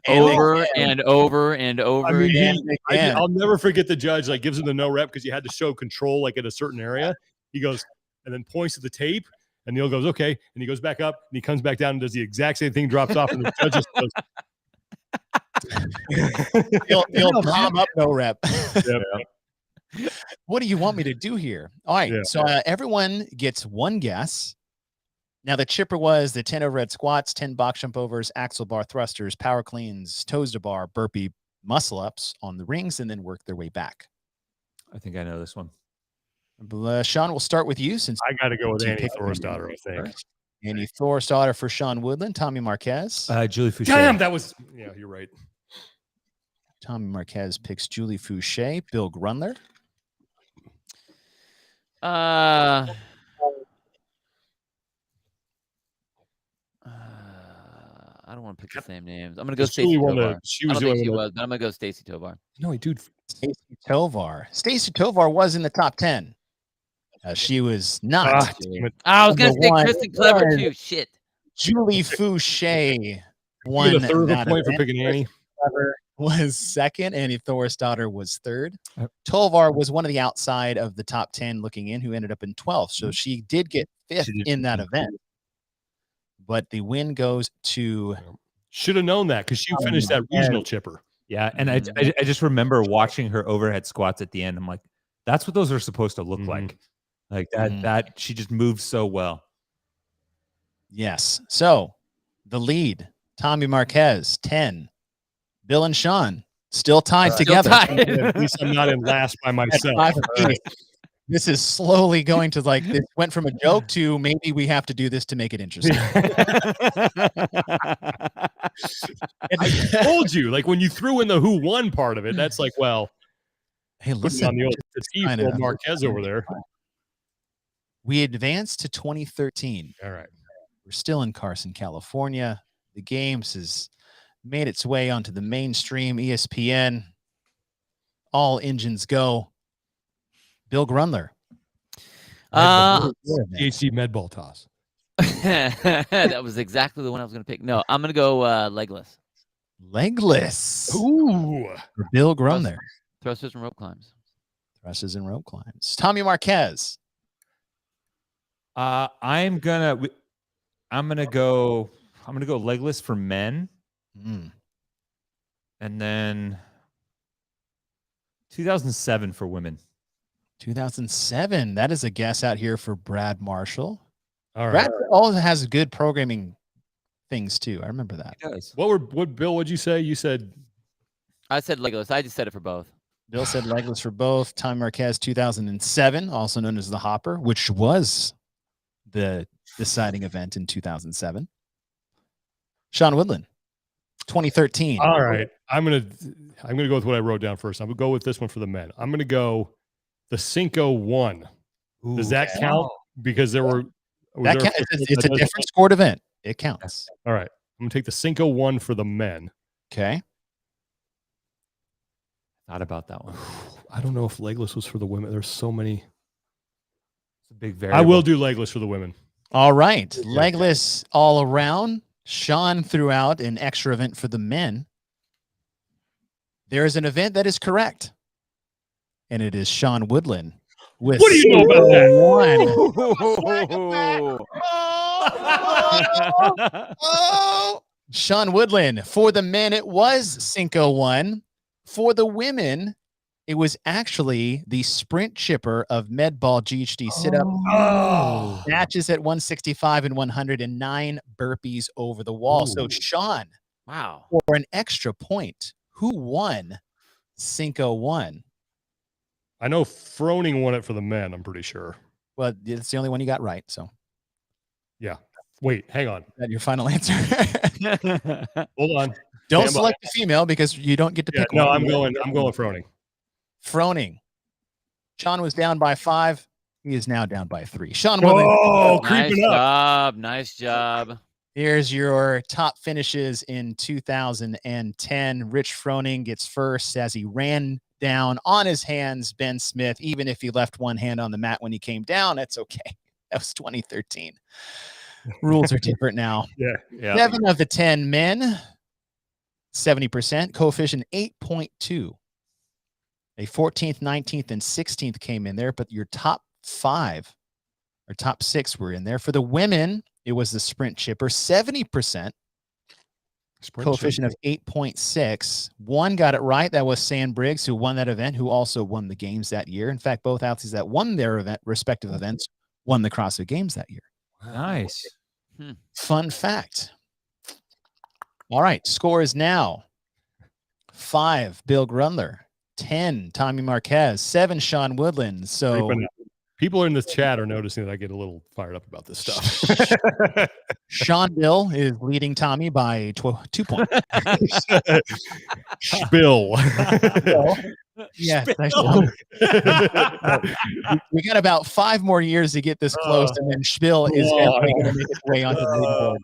Over and over and over I mean, again. I'll never forget the judge like gives him the no rep because you had to show control like at a certain area. He goes and then points to the tape, and Neil goes okay, and he goes back up and he comes back down and does the exact same thing, drops off, and the judge just goes. He'll palm up no rep. Yep. What do you want me to do here? All right. Yeah. So everyone gets one guess. Now the chipper was the 10 overhead squats, 10 box jump overs, axle bar thrusters, power cleans, toes to bar, burpee, muscle ups on the rings, and then work their way back. I think I know this one. Sean, we'll start with you since I got to go with you Annie picked Thorsdottir, I think. first. Annie Thorsdottir for Sean Woodland, Tommy Marquez. Julie Fouché. Damn, that was yeah. You're right. Tommy Marquez picks Julie Fouché, Bill Grunler. I don't want to pick the same names. I'm gonna go Julie Stacy won the- Tovar. she I was don't the think only she one was, but I'm gonna go Stacy Tovar. No, dude. Stacy Tovar. Stacy Tovar was in the top 10. She was not. Damn it. I was gonna Number say one Kristen Clever was- too. Shit. Julie Fouché You won get a third of a that point for event. picking Annie. Clever was second, and Thorisdottir was third. Yep. Tolvar was one of the outside of the top 10 looking in, who ended up in 12th. So she did get fifth She did. in that event. But the win goes to Should have known that because she finished that regional chipper. Yeah, and I just remember watching her overhead squats at the end. I'm like, that's what those are supposed to look like. Like that she just moves so well. Yes. So the lead, Tommy Marquez, 10. Bill and Sean still tied together. At least I'm not in last by myself. At 5 apiece. This is slowly going to like, this went from a joke to maybe we have to do this to make it interesting. I told you, like when you threw in the who won part of it, that's like, well, hey, listen, on the old Marquez over there. We advanced to 2013. All right. We're still in Carson, California. The Games has made its way onto the mainstream ESPN. All engines go. Bill Grundler. THC med ball toss. That was exactly the one I was going to pick. No, I'm going to go legless. Legless. Ooh. For Bill Grundler. Thrusters and rope climbs. Thrusters and rope climbs. Tommy Marquez. I'm gonna go legless for men, and then 2007 for women. 2007. That is a guess out here for Brad Marshall. All right. Brad also has good programming things too. I remember that. He does. What Bill? What'd you say? You said I said legless. I just said it for both. Bill said legless for both. Tommy Marquez 2007, also known as the Hopper, which was the deciding event in 2007. Sean Woodland, 2013. all right. I'm gonna go with what I wrote down first. I'm gonna go with this one for the men. I'm gonna go the Cinco 1. Does that count? Because there were it's a different scored event. It counts. All right. I'm gonna take the Cinco 1 for the men. Okay. Thought about that one. I don't know if legless was for the women. There's so many. It's a big variable. I will do legless for the women. All right. Legless all around. Sean threw out an extra event for the men. There is an event that is correct. And it is Sean Woodland. With What do you know about that? Sean Woodland. For the men, it was Cinco 1. For the women, it was actually the sprint chipper of Medball GHD sit-up. Matches at 165 and 109 burpees over the wall. So Sean, wow, for an extra point, who won Cinco 1? I know Froning won it for the men, I'm pretty sure. Well, it's the only one you got right. So yeah. Wait, hang on. Is that your final answer? Hold on. Don't select the female because you don't get to pick one. No, I'm going Froning. Froning. Sean was down by 5. He is now down by 3. Sean Woodland. Oh, nice creeping up. job. Nice job. Here's your top finishes in 2010. Rich Froning gets first as he ran down on his hands Ben Smith. Even if he left one hand on the mat when he came down, that's okay. That was 2013. Rules are different now. Yeah. 7 of the 10 men, 70%, coefficient 8.2. A 14th, 19th, and 16th came in there, but your top 5 or top 6 were in there. For the women, it was the sprint chipper, 70%. Coefficient of 8.6. One got it right. That was Sam Briggs, who won that event, who also won the games that year. In fact, both athletes that won their respective events won the CrossFit Games that year. Nice. Fun fact. All right. Score is now 5, Bill Grundler. 10, Tommy Marquez. 7, Sean Woodland. So people in the chat are noticing that I get a little fired up about this stuff. Sean Bill is leading Tommy by 2 points. Spill. Yes. We got about 5 more years to get this close, and then Spill is definitely going to make its way onto the leaderboard.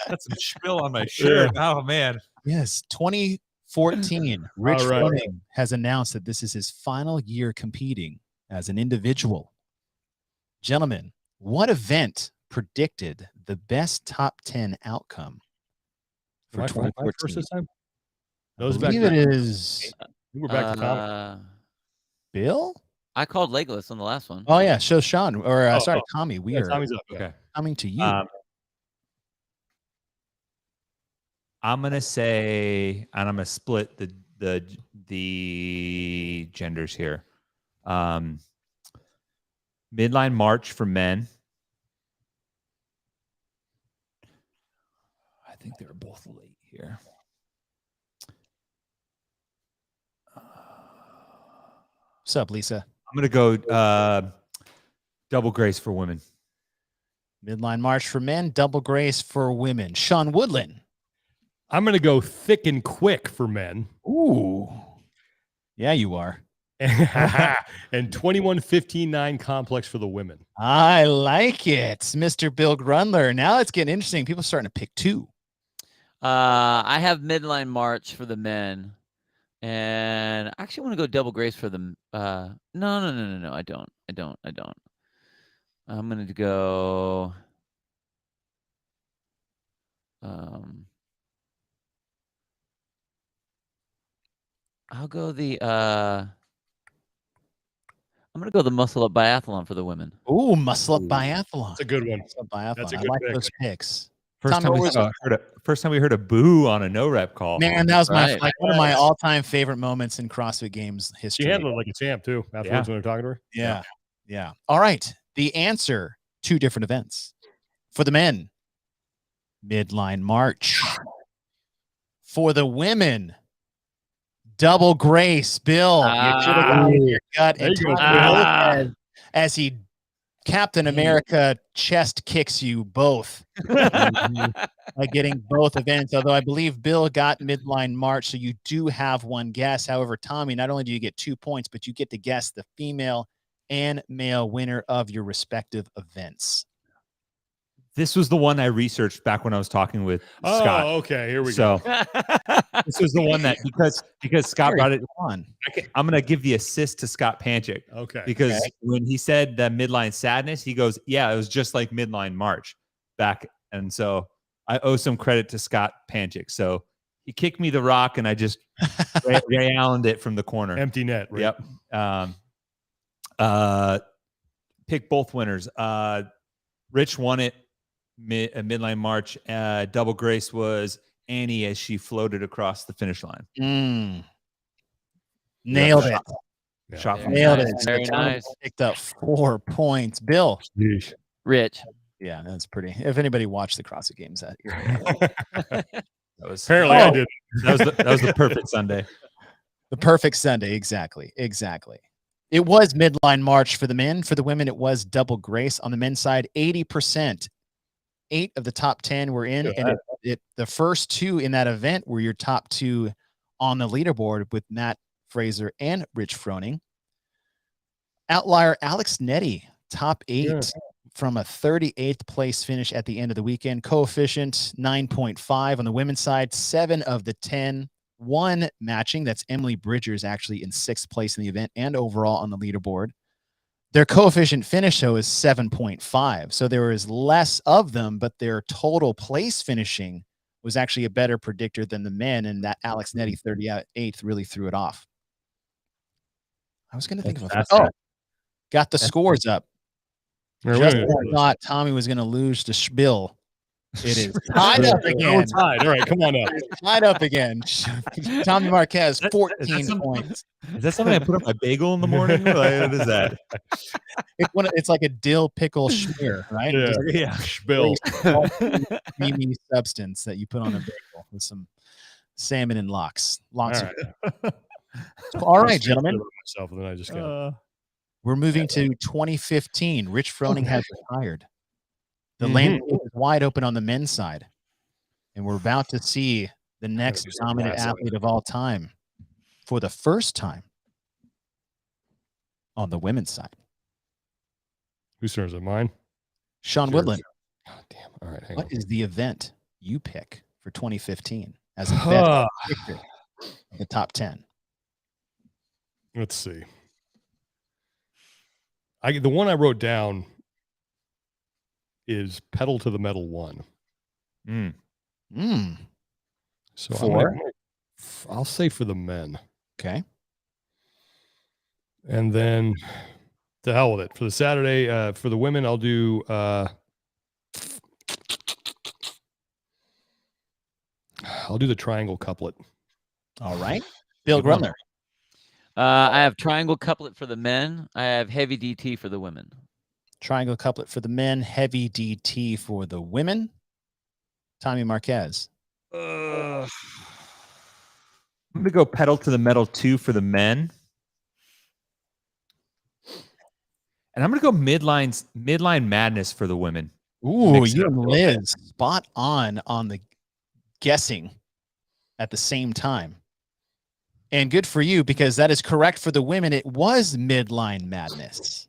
That's some spill on my shirt. Oh, man. Yes. 2014, Rich Froning has announced that this is his final year competing as an individual. Gentlemen, what event predicted the best top 10 outcome for 2014? This time? Those I back believe to it is we're back to Tommy. Bill. I called Legolas on the last one. Oh yeah, so Sean or Oh, sorry, oh. Tommy. We Yeah, are Tommy's up. Yeah. Okay. coming to you. I'm gonna say, and I'm gonna split the genders here. Midline March for men. I think they were both late here. What's up, Lisa? I'm gonna go double grace for women. Midline March for men, double grace for women. Sean Woodland. I'm gonna go thick and quick for men. Ooh. Yeah, you are. And 21-15-9 complex for the women. I like it. Mr. Bill Grundler. Now it's getting interesting. People are starting to pick two. I have midline march for the men, and I actually want to go double grace for them. No. I don't. I'm gonna go. I'll go the. I'm gonna go the muscle up biathlon for the women. Ooh, muscle up biathlon. That's a good one. Muscle up biathlon. That's a I good like pick. those picks. First Tommy, time we heard a boo on a no rep call. Man, that was Right. one of my all-time favorite moments in CrossFit Games history. She handled it like a champ too. Afterwards, when they're talking to her. Yeah. All right. The answer: 2 different events. For the men, midline march. For the women, double grace. Bill, you should have gone with your gut and There you go, Tommy as he Captain America chest kicks you both by getting both events. Although I believe Bill got midline march, so you do have one guess. However, Tommy, not only do you get 2 points, but you get to guess the female and male winner of your respective events. This was the one I researched back when I was talking with Scott. Oh, okay. Here we So go. this was the one that because Scott brought it on. I'm going to give the assist to Scott Panchik. Okay. Because when he said that midline sadness, he goes, yeah, it was just like midline March back. And so I owe some credit to Scott Panchik. So he kicked me the rock and I just Ray Allen'd it from the corner. Empty net. Right? Yep. Pick both winners. Rich won it midline March. Double grace was Annie as she floated across the finish line. Nailed it. Yeah. Shot from Nailed nice. it. Very nice. Picked up 4 points. Bill. Yeesh. Rich. Yeah, that's pretty. If anybody watched the CrossFit Games that year, That was Apparently I did. that was the perfect Sunday. the perfect Sunday. Exactly. It was midline march for the men. For the women, it was double grace. On the men's side, 80%. 8 of the top 10 were in, and the first 2 in that event were your top 2 on the leaderboard with Matt Fraser and Rich Froning. Outlier Alex Nettie, top 8 from a 38th place finish at the end of the weekend. Coefficient 9.5 on the women's side. 7 of the 10, 1 matching. That's Emily Bridgers actually in 6th place in the event and overall on the leaderboard. Their coefficient finish, though, is 7.5. So there was less of them, but their total place finishing was actually a better predictor than the men, and that Alex Nettie 38th really threw it off. I was going to think of got the scores up. Just when I thought Tommy was going to lose to Spill. It is tied up again. We're tied. All right, come on up. Tied up again. Tommy Marquez, 14 points. Is that something I put on my bagel in the morning? What is that? It's like a dill pickle schmear, right? Yeah. Spill. Creamy substance that you put on a bagel with some salmon and lox. All right, All right, gentlemen. Myself, and then I just got We're moving to 2015. Rich Froning has retired. The landscape is wide open on the men's side. And we're about to see the next dominant athlete of all time for the first time on the women's side. Whose turn is it? Mine? Sean Woodland. God damn. All right. What is the event you pick for 2015 as a best predictor of the top 10? Let's see. The one I wrote down is Pedal to the Metal 1. So I'll say for the men. Okay. And then to hell with it. For the Saturday, for the women, I'll do the triangle couplet. All right. Bill Good one. Grumler. I have triangle couplet for the men. I have heavy DT for the women. Triangle couplet for the men, heavy DT for the women. Tommy Marquez. I'm going to go pedal to the metal 2 for the men. And I'm going to go midline madness for the women. Ooh, Mix it you up and a little bit. Liz spot on the guessing at the same time. And good for you, because that is correct for the women. It was midline madness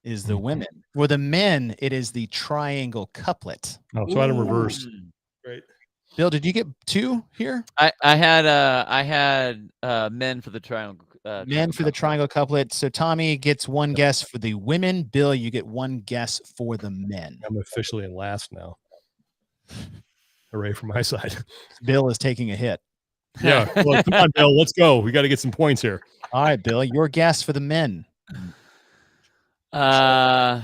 is the women. For the men, it is the triangle couplet. Oh, so I had them reversed. Right. Bill, did you get 2 here? I had men for the triangle. Men for the triangle couplet. So Tommy gets 1 guess for the women. Bill, you get 1 guess for the men. I'm officially in last now. Hooray for my side. Bill is taking a hit. Yeah. Well, come on, Bill. Let's go. We got to get some points here. All right, Bill, your guess for the men. I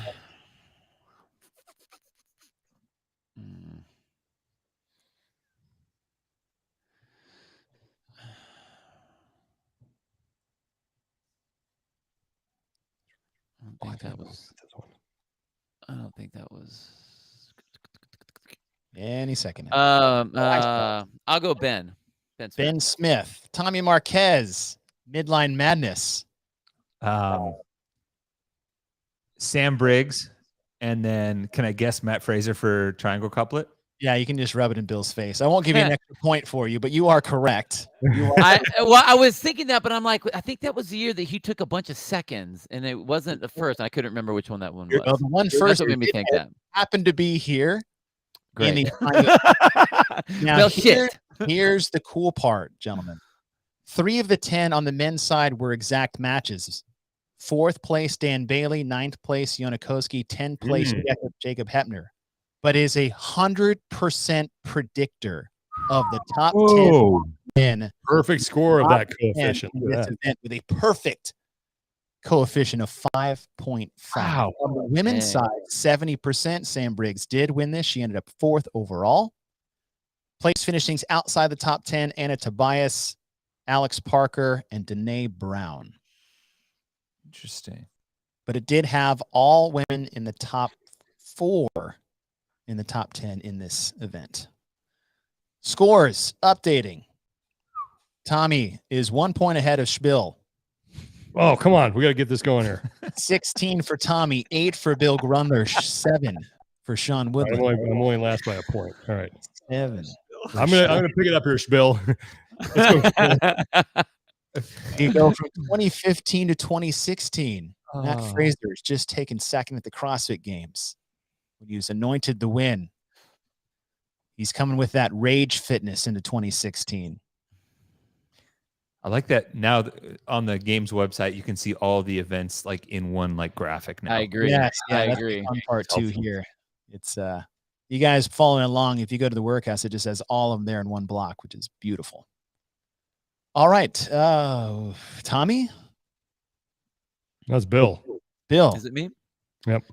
don't think that was. Any second. I'll go Ben. Ben Smith. Tommy Marquez. Midline madness. Sam Briggs. And then can I guess Matt Fraser for triangle couplet? Yeah, you can just rub it in Bill's face. I won't give you an extra point for you, but you are correct. I was thinking that, but I'm like, I think that was the year that he took a bunch of seconds, and it wasn't the first. I couldn't remember which one that one was. Well, the one That's first what made me think that. happened to be here. Great. Now, Well, shit. here's the cool part, gentlemen. 3 of the 10 on the men's side were exact matches. 4th place, Dan Bailey. 9th place, Yonakoski. 10th place, Jacob Hepner. But is a 100% predictor of the top 10 men. Perfect score of that coefficient. In this event with a perfect coefficient of 5.5. Wow. On the women's side, 70%. Sam Briggs did win this. She ended up 4th overall. Place finishings outside the top 10, Anna Tobias, Alex Parker, and Danae Brown. Interesting. But it did have all women in the top 4 in the top 10 in this event. Scores updating. Tommy is 1 point ahead of Spiel. Oh, come on. We got to get this going here. 16 for Tommy, 8 for Bill Grumler, 7 for Sean Woodland. I'm only last by a point. All right. 7. I'm gonna pick it up here, Spill. Let's go, Spill. You go from 2015 to 2016. Matt Fraser is just taken second at the CrossFit Games. He was anointed the win. He's coming with that rage fitness into 2016. I like that now on the games website, you can see all the events like in one like graphic now. I agree. Yes, yeah, I that's agree. the fun part too here. It's you guys following along. If you go to the workhouse, it just has all of them there in one block, which is beautiful. All right. Tommy? That's Bill. Bill. Is it me? Yep.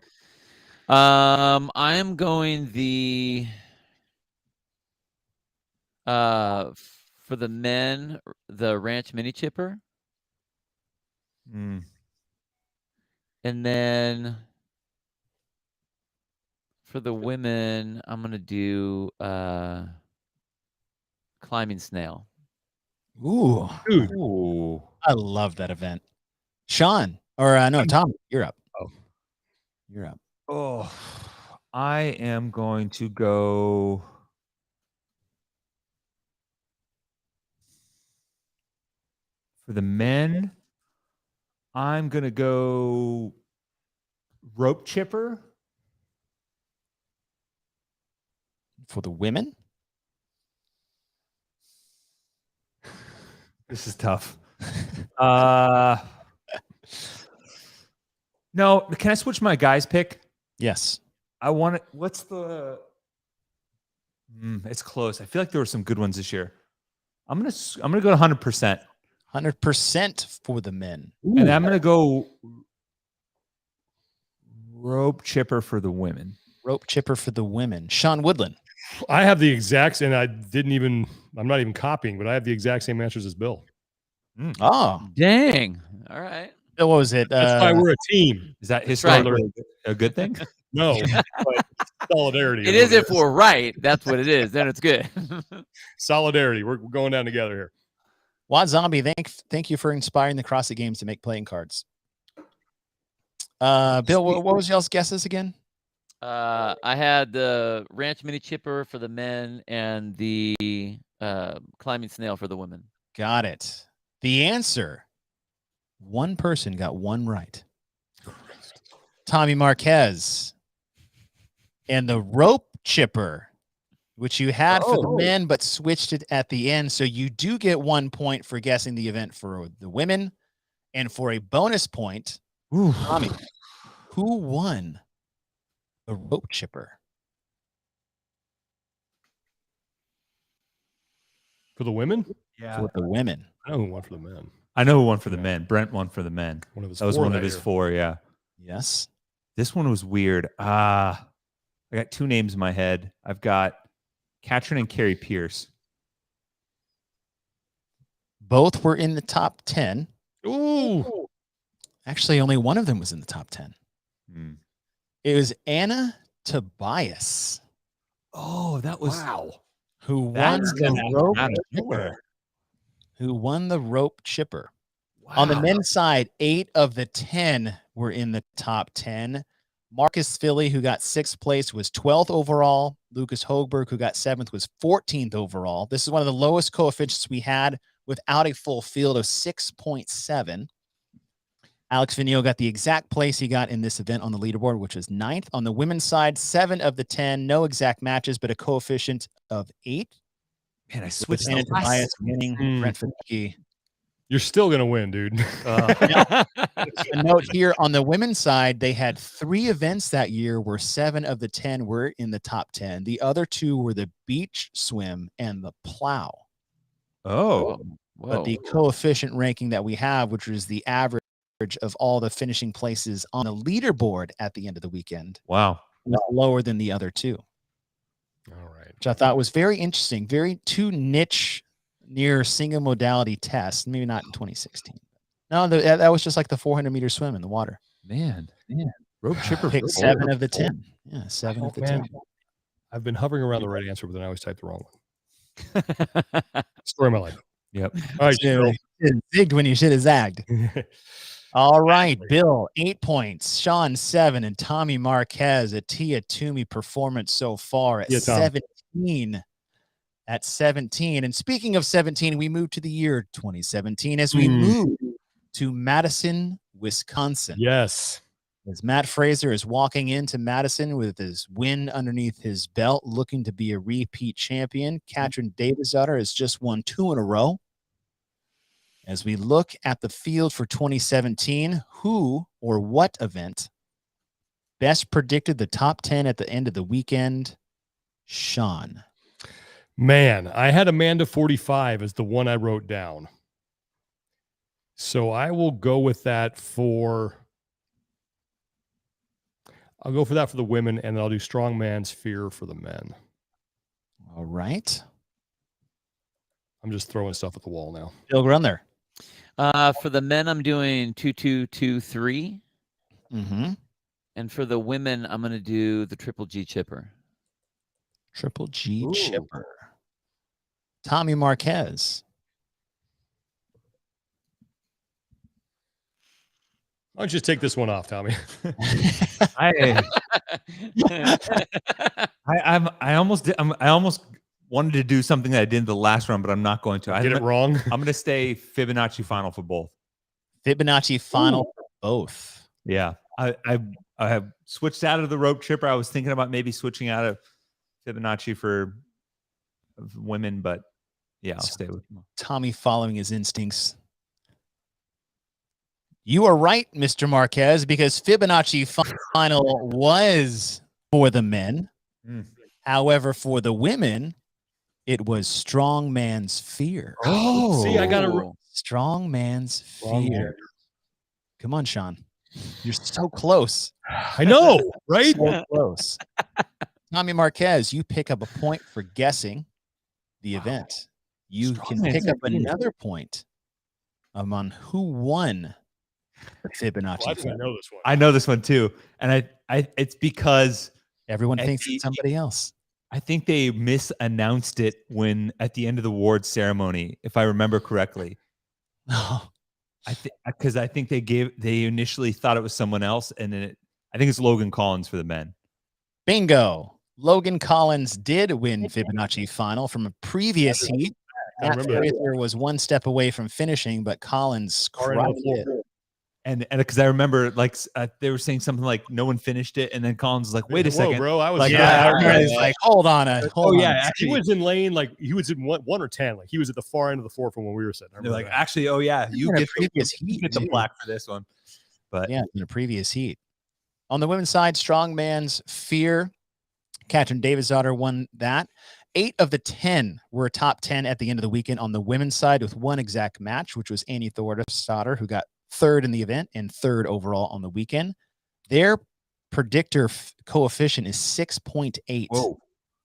I am going for the men, the ranch mini chipper. And then for the women, I'm going to do climbing snail. Ooh. Dude. Ooh. I love that event. Sean, or no, Tom, you're up. Oh. You're up. Oh, I am going to go. For the men, I'm going to go rope chipper. For the women? This is tough. No, can I switch my guys pick? Yes. I want it. What's the? It's close. I feel like there were some good ones this year. I'm gonna go to 100%. 100% for the men. And I'm gonna go rope chipper for the women. Rope chipper for the women. Sean Woodland. I have the exact, and I'm not even copying, but I have the exact same answers as Bill. Oh, Dang. All right. what was it? That's why we're a team. Is that right. historically a good thing? No, but solidarity. It is if we're right. That's what it is. Then it's good. Solidarity. We're going down together here. Wad Zombie, thank you for inspiring the CrossFit Games to make playing cards. Bill, what was y'all's guesses again? I had the ranch mini chipper for the men and the climbing snail for the women. Got it. The answer, one person got one right. Tommy Marquez. And the rope chipper, which you had for the men, but switched it at the end. So you do get 1 point for guessing the event for the women. And for a bonus point, Tommy, who won the rope chipper? For the women? Yeah. For the women. I know who won for the men. I know who won for the men. Brent won for the men. That was one of his 4, yeah. Yes. This one was weird. I got 2 names in my head. I've got Katrin and Carrie Pierce. Both were in the top 10. Ooh. Actually, only one of them was in the top 10. It was Anna Tobias. Oh, that was who won the rope chipper. Who won the rope chipper. Wow. On the men's side, 8 of the 10 were in the top 10. Marcus Philly, who got 6th place, was 12th overall. Lucas Hoegberg, who got 7th, was 14th overall. This is one of the lowest coefficients we had without a full field of 6.7. Alex Vigneault got the exact place he got in this event on the leaderboard, which was 9th. On the women's side, 7 of the 10, no exact matches, but a coefficient of 8. Man, I switched Anna Tobias winning. Brent Fidke. You're still going to win, dude. A note here on the women's side, they had 3 events that year where 7 of the 10 were in the top 10. The other 2 were the beach swim and the plow. Oh, but the coefficient ranking that we have, which is the average of all the finishing places on the leaderboard at the end of the weekend. Wow. Was lower than the other 2. All right. Which I thought was very interesting. Very 2 niche near single modality tests. Maybe not in 2016. No, that was just like the 400-meter swim in the water. Man. Rope chipper. Picked 7 of the 10. Yeah, 7 of the 10. I've been hovering around the right answer, but then I always type the wrong one. Story of my life. Yep. All right, Bill. Zigged when you should have zagged. All right, Bill, 8 points. Sean, 7. And Tommy Marquez, a Tia Toomey performance so far at 17. At 17. And speaking of 17, we move to the year 2017 as we move to Madison, Wisconsin. Yes. As Matt Fraser is walking into Madison with his win underneath his belt, looking to be a repeat champion. Katrin Davidsdottir has just won 2 in a row. As we look at the field for 2017, who or what event best predicted the top 10 at the end of the weekend? Sean. Man, I had Amanda 45 as the one I wrote down. So I will go with that I'll go for that for the women, and then I'll do strongman's fear for the men. All right. I'm just throwing stuff at the wall now. Bill, run there. For the men, I'm doing 2-2-2-3. And for the women, I'm going to do the triple G chipper. Triple G chipper. Tommy Marquez. Why don't you just take this one off, Tommy? I almost wanted to do something that I did in the last round, but I'm not going to. Get it wrong. I'm going to stay Fibonacci final for both. Fibonacci final for both. Yeah. I have switched out of the rope chipper. I was thinking about maybe switching out of Fibonacci for women, but yeah, I'll stay with him. Tommy following his instincts. You are right, Mr. Marquez, because Fibonacci final was for the men. However, for the women, It was strongman's fear. Oh, see, I got Ooh. Strongman's Wrong fear. one. Come on, Sean. You're so close. I know, right? So close. Tommy Marquez, you pick up a point for guessing the event. You can Strongman's pick up fear. another point on who won the Fibonacci. Well, I think I Fib. know this one. I know this one too, and I it's because Everyone At thinks the- it's somebody else. I think they misannounced it when at the end of the award ceremony, if I remember correctly. Oh, Because I think they initially thought it was someone else, and then I think it's Logan Collins for the men. bingo. Logan Collins did win Fibonacci final from a previous heat. I Matt remember that. Fraser was one step away from finishing, but Collins Far end of crushed the it. floor. And because I remember like they were saying something like no one finished it, and then Collins was like, "Wait a Whoa, second, bro! I was Like, Yeah, yeah, everybody's like, hold on, hold on. yeah, he actually, was in lane like he was in 1 or 10. Like he was at the far end of the floor from when we were sitting. I they're like, remember that. actually, oh yeah, you in a get previous you heat, get the too. plaque for this one." But Yeah, in a previous heat. On the women's side, strongman's fear. Katrin Davidsdottir won that. 8 of the 10 were top 10 at the end of the weekend on the women's side with one exact match, which was Annie Thordarssdottir, who got 3rd in the event and 3rd overall on the weekend. Their predictor coefficient is 6.8. whoa,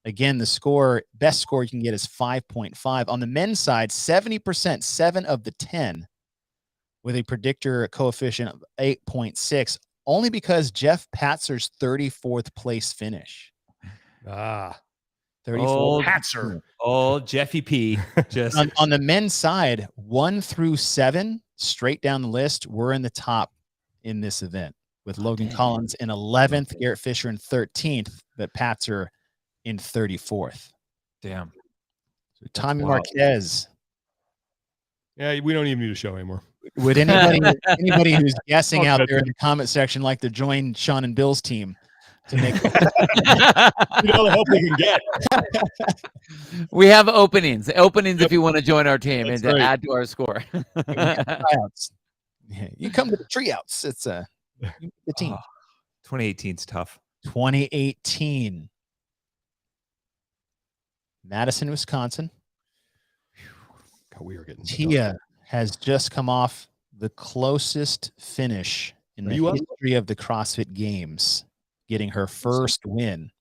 Again, the best score you can get is 5.5. On the men's side, 70%, 7 of the 10 with a predictor coefficient of 8.6, only because Jeff Patzer's 34th place finish. Ah, 34th. Patzer. oh Jeffy P, just On the men's side, 1 through 7, straight down the list, were in the top in this event, with Logan Collins in 11th, Garrett Fisher in 13th, but Patzer in 34th. damn. So Tommy wild. Marquez. Yeah, we don't even need a show anymore. Would anybody who's guessing Oh, out good. there in the comment section like to join Sean and Bill's team to make You know the help we can get. We have openings if you want to join our team That's and to right. add to our score. tryouts? Yeah, you come to the treeouts. It's the team. 2018 is tough. 2018, Madison, Wisconsin. God, we are getting Tia has just come off the closest finish in Are the you up? history of the CrossFit Games, getting her first win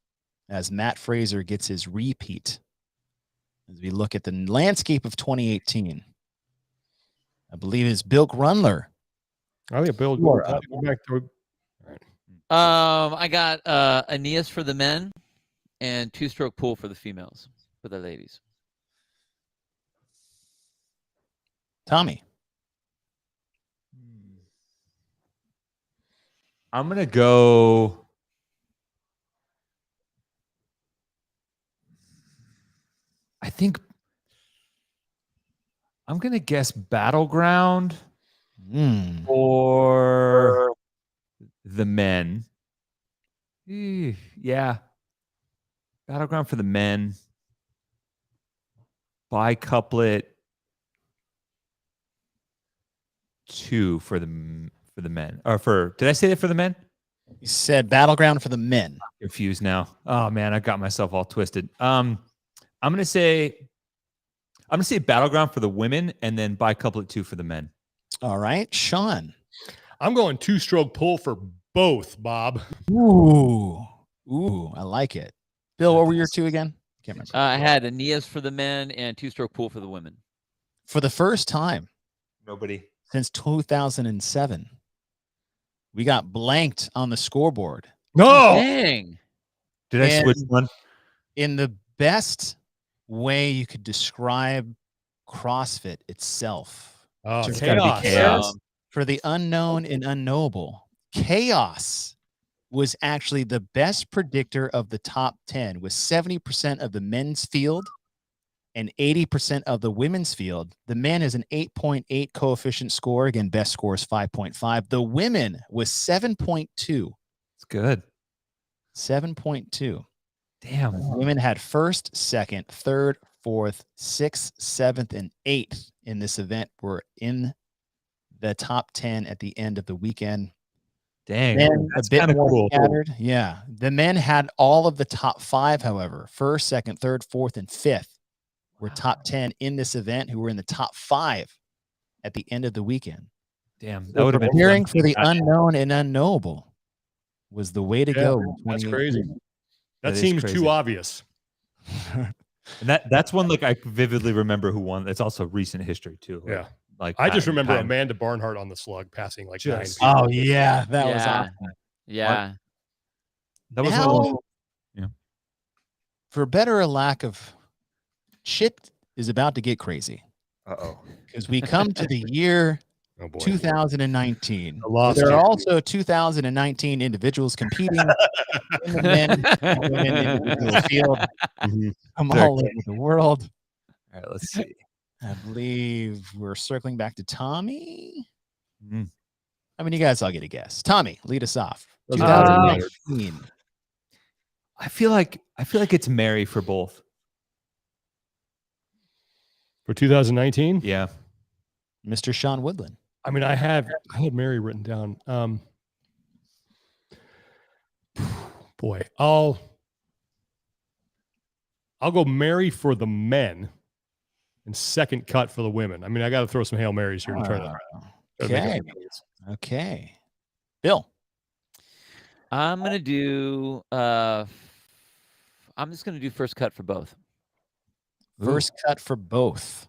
as Matt Fraser gets his repeat. As we look at the landscape of 2018, I believe it's Bill Grunler. I think Bill. You are up. I got Aeneas for the men and 2-stroke pool for the females, for the ladies. Tommy. I'm gonna go. I think I'm gonna guess Battleground for the men. Yeah, Battleground for the men. Bicouplet 2 for the men. Or for did I say that for the men? You said Battleground for the men. Confused now. Oh man, I got myself all twisted. I'm gonna say Battleground for the women and then Bicouplet 2 for the men. All right, Sean. I'm going 2-stroke pull for both, Bob. Ooh, I like it. Bill, what were your 2 again? Can't remember. I had Aeneas for the men and 2-stroke pool for the women. For the first time Nobody. since 2007, we got blanked on the scoreboard. No. Dang. Did I And- switch one? In the best way you could describe CrossFit itself. Oh, It's gotta be chaos. chaos. For the unknown and unknowable, chaos was actually the best predictor of the top 10, with 70% of the men's field and 80% of the women's field. The men is an 8.8 coefficient score. Again, best score is 5.5. The women was 7.2. It's good. 7.2. Damn. Women had 1st, 2nd, 3rd, 4th, 6th, 7th, and 8th in this event were in the top 10 at the end of the weekend. Dang. Men That's a bit kinda more cool. scattered. Yeah. The men had all of the top 5, however, 1st, 2nd, 3rd, 4th, and 5th were top 10 in this event who were in the top 5 at the end of the weekend. Damn, that would have been Preparing fun. for the unknown and unknowable was the way to go. in That's 2018. crazy. That is seems crazy. too obvious. And that's one like I vividly remember who won. It's also recent history too. Like, Yeah. like I just time- remember time. Amanda Barnhart on the slug passing like Just- 9 people. Oh yeah, that was Yeah. awesome. Yeah. That was Now, one of those- yeah. for better or lack of, shit is about to get crazy Uh-oh. because we come to the year Oh boy. 2019. I lost There are you. also 2019 individuals competing in the men and women individual field Mhm. from Very all over the world. All right, let's see. I believe we're circling back to Tommy. Mm. I mean, you guys all get a guess. Tommy, lead us off. Doesn't matter. 2019. I feel like it's Mary for both. For 2019? Yeah. Mr. Sean Woodland. I mean, I had Mary written down. Boy, I'll go Mary for the men and second cut for the women. I mean, I got to throw some Hail Marys here to try to try to make Okay. up some points. Okay. Bill. I'm gonna do. I'm just gonna do first cut for both. First cut for both.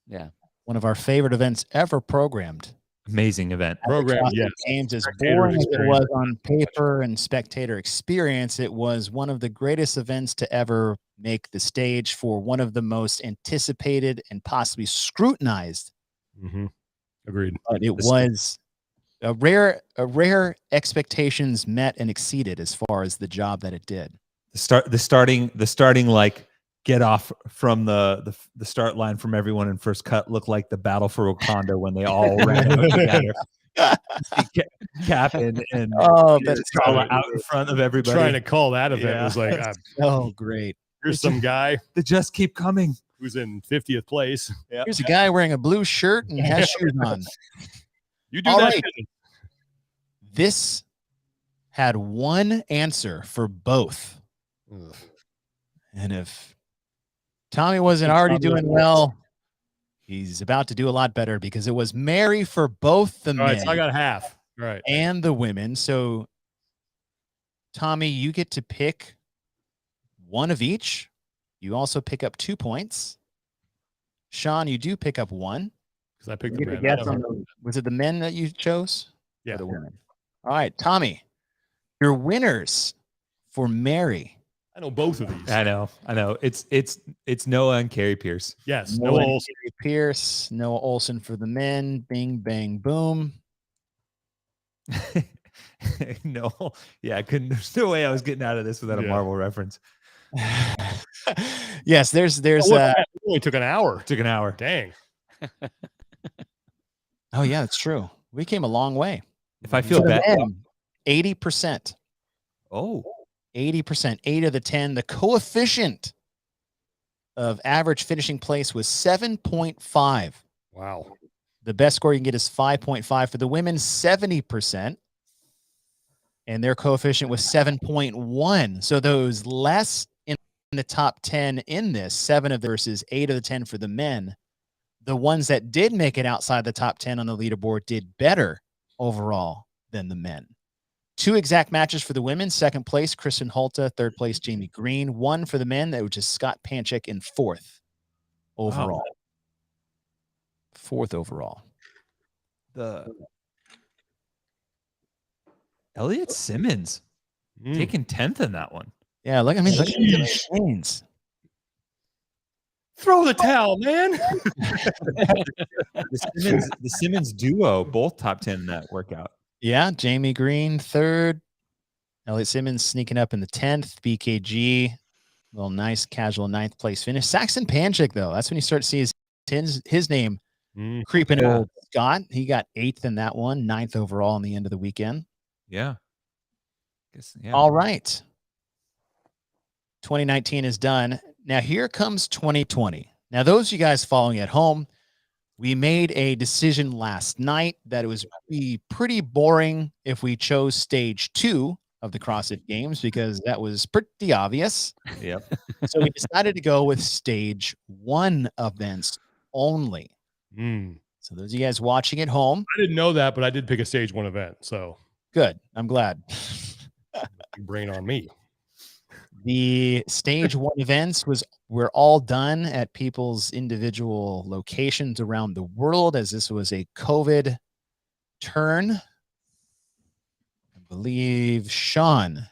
Yeah. One of our favorite events ever programmed. Amazing event. Program, CrossFit yes. Games, as Spectator boring as it experience. was on paper and spectator experience, it was one of the greatest events to ever make the stage for one of the most anticipated and possibly scrutinized. Mm-hmm. Agreed. But it was a rare expectations met and exceeded as far as the job that it did. The starting like get off from the start line from everyone in first cut looked like the battle for Wakanda when they all ran out together. Cap and Oh, that's all out in front of everybody. Trying to call that event Yeah. was like, so great. here's some guy They just keep coming. who's in 50th place. Here's a guy wearing a blue shirt and has shoes on. You do All that. right. This had one answer for both. Ugh. And if Tommy wasn't already doing well, he's about to do a lot better because it was Mary for both the All right, men so I got half. All right. and the women. So, Tommy, you get to pick one of each. You also pick up 2 points. Sean, you do pick up 1. Because I picked You the get men. to guess on was it the men that you chose? Yeah. Or the women? All right, Tommy, your winners for Mary. I know both of these. I know. It's Noah and Carrie Pierce. Yes. Noah Noah and Olson. Gary Pierce, Noah Olson for the men. Bing, bang, boom. No, yeah, I couldn't. There's no way I was getting out of this without a Yeah. Marvel reference. Yes, there's It only took an hour. Took an hour. Dang. oh yeah, that's true. We came a long way. If I feel For the bad, men, 80%. oh, 80%, 8 of the 10. The coefficient of average finishing place was 7.5. Wow. The best score you can get is 5.5. For the women, 70%. And their coefficient was 7.1. So those less in the top 10 in this, 7 of versus 8 of the 10 for the men. The ones that did make it outside the top 10 on the leaderboard did better overall than the men. 2 exact matches for the women. Second place, Kristen Holta. Third place, Jamie Green. 1 for the men, that was just Scott Panchik in 4th overall. 4th overall. the Elliot Simmons taking 10th in that one. Yeah, look at me. Look at me. Sheesh. Chains. Throw the towel, man. The Simmons duo, both top 10 in that workout. Yeah, Jamie Green 3rd. Elliot Simmons sneaking up in the 10th. BKG, little nice casual 9th place finish. Saxon Panchik, though, that's when you start to see his name creeping Yeah. old Scott. He got 8th in that one, 9th overall in the end of the weekend. Yeah. Guess, yeah. All right. 2019 is done. Now here comes 2020. Now, those of you guys following at home, we made a decision last night that it was pretty boring if we chose stage 2 of the CrossFit Games because that was pretty obvious. Yep. So we decided to go with stage 1 events only. So those of you guys watching at home, I didn't know that, but I did pick a stage 1 event. So good. I'm glad. brain on me. The stage 1 events were all done at people's individual locations around the world, as this was a COVID turn. I believe Sean.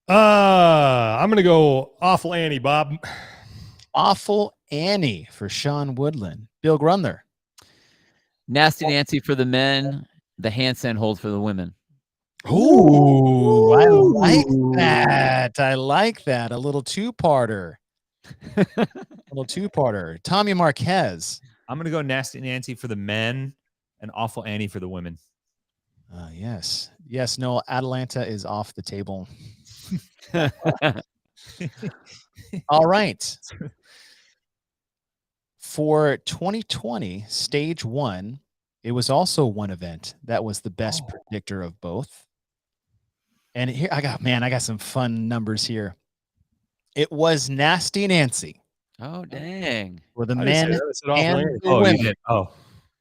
I'm gonna go Awful Annie, Bob. Awful Annie for Sean Woodland. Bill Grunler. Nasty Nancy for the men, the handstand hold for the women. Ooh, I like that. I like that. A little two-parter. Tommy Marquez. I'm gonna go Nasty Nancy for the men and Awful Annie for the women. Yes. No, Atalanta is off the table. All right. For 2020, stage 1, it was also one event that was the best predictor of both. And here I got some fun numbers here. It was Nasty Nancy. Oh, dang. For the men and the Oh, women. you did. Oh,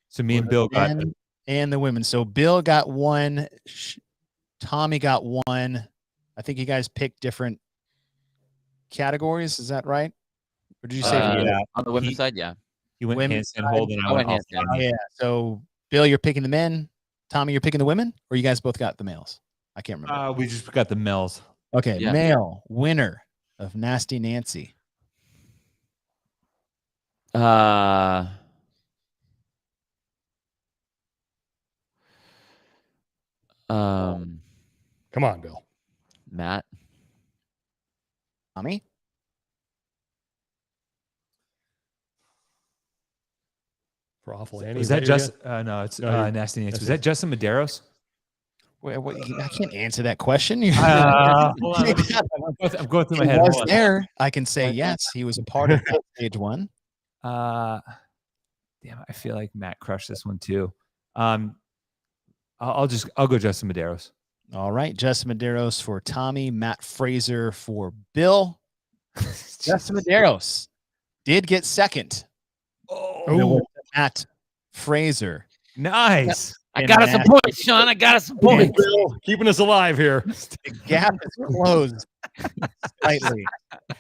so me and Bill got Men and the women. So Bill got 1, Tommy got 1. I think you guys picked different categories. Is that right? Or did you say on the women's side? Yeah. You went Women's handstand hold and I went handstand. handstand. Yeah. So Bill, you're picking the men. Tommy, you're picking the women, or you guys both got the males? I can't remember. We just got the males. Okay, yeah. Male winner of Nasty Nancy. Come on, Bill. Matt. Tommy. For Awful Annie. Was that just no, it's Nasty Nancy. Was that Justin Medeiros? Wait, I can't answer that question. Hold on, I'm going through my head. He was there. I can say yes, he was a part of that stage 1. Damn, I feel like Matt crushed this one too. I'll go Justin Medeiros. All right, Justin Medeiros for Tommy, Matt Fraser for Bill. Justin Medeiros did get second. Oh, Matt Fraser. Nice. I got us some points, Sean. I got us some points. Bill, keeping us alive here. The gap is closed slightly.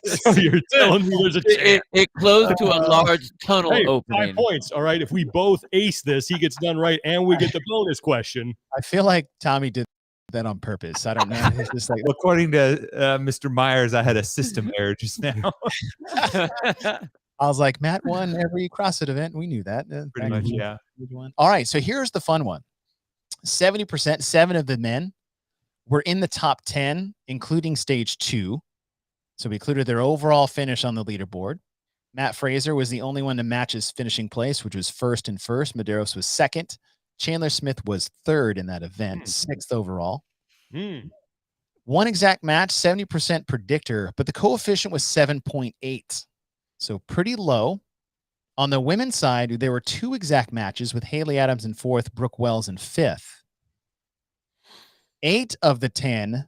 So you're telling me there's a chance. It closed to a large tunnel opening. 5 points. All right. If we both ace this, he gets done right, and we get the bonus question. I feel like Tommy did that on purpose. I don't know. It's just like, According to Mr. Myers, I had a system error just now. I was like, Matt won every CrossFit event. We knew that. Pretty much, yeah. All right. So here's the fun one. 70%, 7 of the men were in the top 10, including stage 2. So we included their overall finish on the leaderboard. Matt Fraser was the only one to match his finishing place, which was first and first. Medeiros was second. Chandler Smith was third in that event, 6th overall. One exact match, 70% predictor, but the coefficient was 7.8. So pretty low. On the women's side, there were 2 exact matches with Haley Adams in 4th, Brooke Wells in 5th. 8 of the 10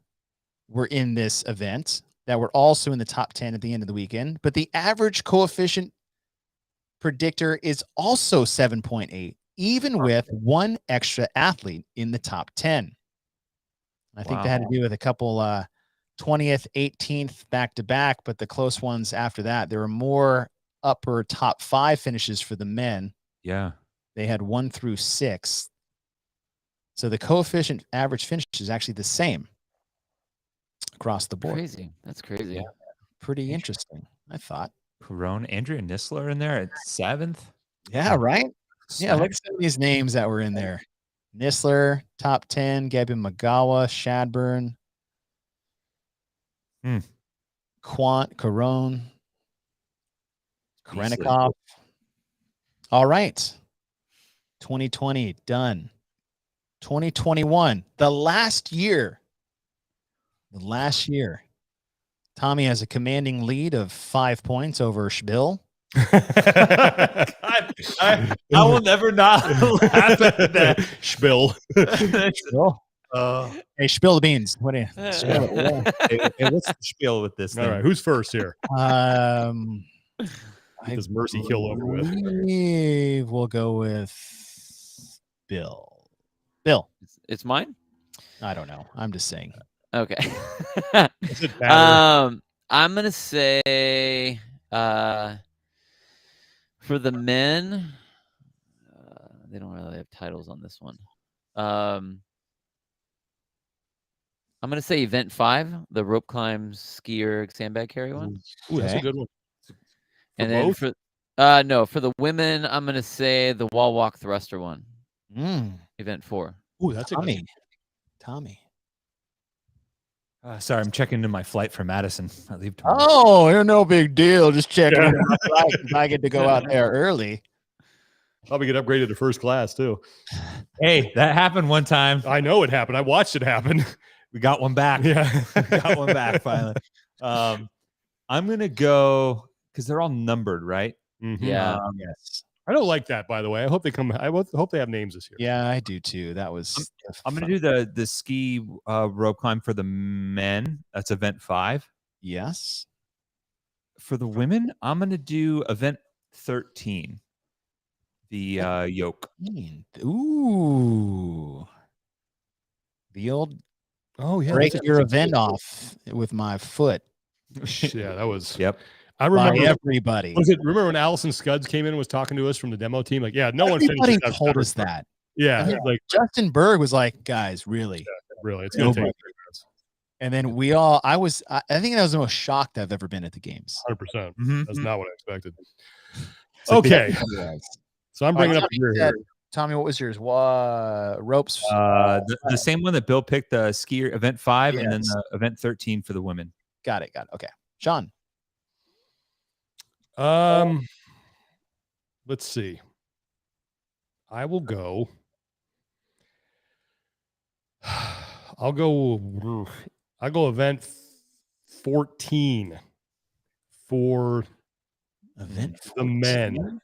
were in this event that were also in the top 10 at the end of the weekend, but the average coefficient predictor is also 7.8, even with 1 extra athlete in the top 10. I think that had to do with a couple 20th, 18th back-to-back, but the close ones after that, there were more upper top 5 finishes for the men. Yeah. They had 1 through 6. So the coefficient average finish is actually the same across the board. Crazy. That's crazy. Yeah. Pretty interesting, I thought. Perone, Andrea Nisler in there at 7th. Yeah, right? Yeah, look at some of these names that were in there. Nisler, top 10, Gabby Magawa, Shadburn, Quant, Carone, Krennikov. All right. 2020, done. 2021, the last year. Tommy has a commanding lead of 5 points over Schbill. I will never not laugh at that. Schbill. Hey, spill the beans. What do you? Hey, what's the spiel with this All thing? right, who's first here? I This mercy kill over with. believe we'll go with Bill. Bill. It's mine. I don't know. I'm just saying. Okay. Does it matter? I'm gonna say for the men, they don't really have titles on this one. I'm gonna say event 5, the rope climb skier sandbag carry one. Ooh, that's a Okay. good one. And both? then no, for the women, I'm gonna say the wall walk thruster one, event 4. Ooh, that's a good one. Tommy. Sorry, I'm checking into my flight for Madison. I leave tomorrow. Oh, no big deal. Just checking in my flight 'cause I get to go out there early. Probably get upgraded to first class too. Hey, that happened one time. I know it happened. I watched it happen. We got one back. Yeah. We got one back finally. I'm gonna go because they're all numbered, right? Mhm. Yeah. Yes. I don't like that, by the way. I hope they come. I hope they have names this year. Yeah, I do too. That was. I'm gonna do the ski rope climb for the men. That's event 5. Yes. For the women, I'm gonna do event 13. The yoke. Ooh. The old Oh yeah. break that's your a- event off with my foot Yeah, that was. Yep. I by remember. everybody. Remember when Allison Scuds came in and was talking to us from the demo team? Like, yeah, no one Everybody finishes that told stutter us start. that. Yeah, And then like Justin Berg was like, guys, really? really, it's gonna take Nobody. 3 minutes. And then we all, I think that was the most shocked I've ever been at the games. 100%. Mhm. That's not what I expected. So Okay, yes. so I'm bringing up the rear here. Tommy, what was yours? Ropes. The same one that Bill picked, the skier event 5, and then Yes. the event 13 for the women. Got it. Okay. Sean. Let's see. I will go. I'll go event 14 for Event the men.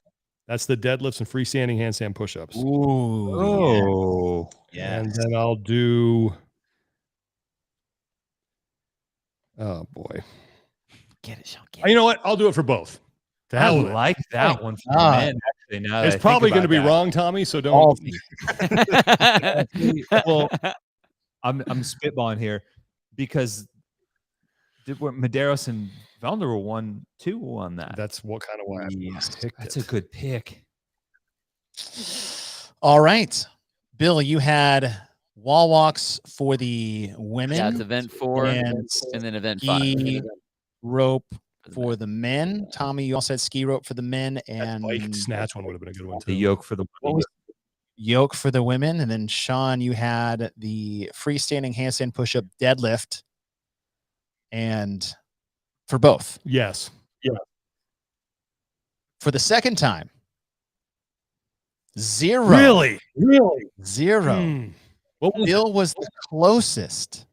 That's the deadlifts and freestanding handstand push-ups. Ooh. Oh, Yeah. And then I'll do. Oh boy. Get it, Sean. You know what? I'll do it for both. To I hell with it. like that one for God. men. Actually, now that I It's think probably going to about be that. wrong, Tommy. So don't. All Well, I'm spitballing here because Medeiros and Velner were 1-2 on that. That's what kind of why I picked That's it. a good pick. All right. Bill, you had wall walks for the women. Yeah, it's event 4 and and then event 5. ski rope for the for men. the men. Tommy, you also had ski rope for the men That and bike snatch one would have been a good one too. The yoke for the what was yoke for the women. And then Sean, you had the freestanding handstand push-up deadlift and for both. Yes. Yeah. For the second time, 0. Really? 0. What was Bill was the closest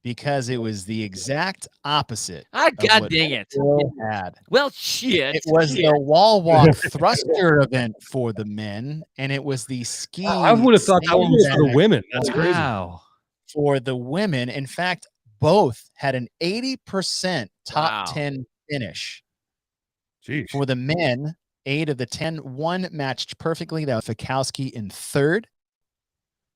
because it was the exact opposite. of God what dang it. Bill had. Well, shit. It was the wall walk thruster event for the men, and it was the ski. I would have thought that one was for the sandbag women. That's crazy. Wow. for the women. In fact, both had an 80% top Wow. 10 finish. Jeez. For the men, 8 of the 10, 1 matched perfectly. That was Fikowski in 3rd.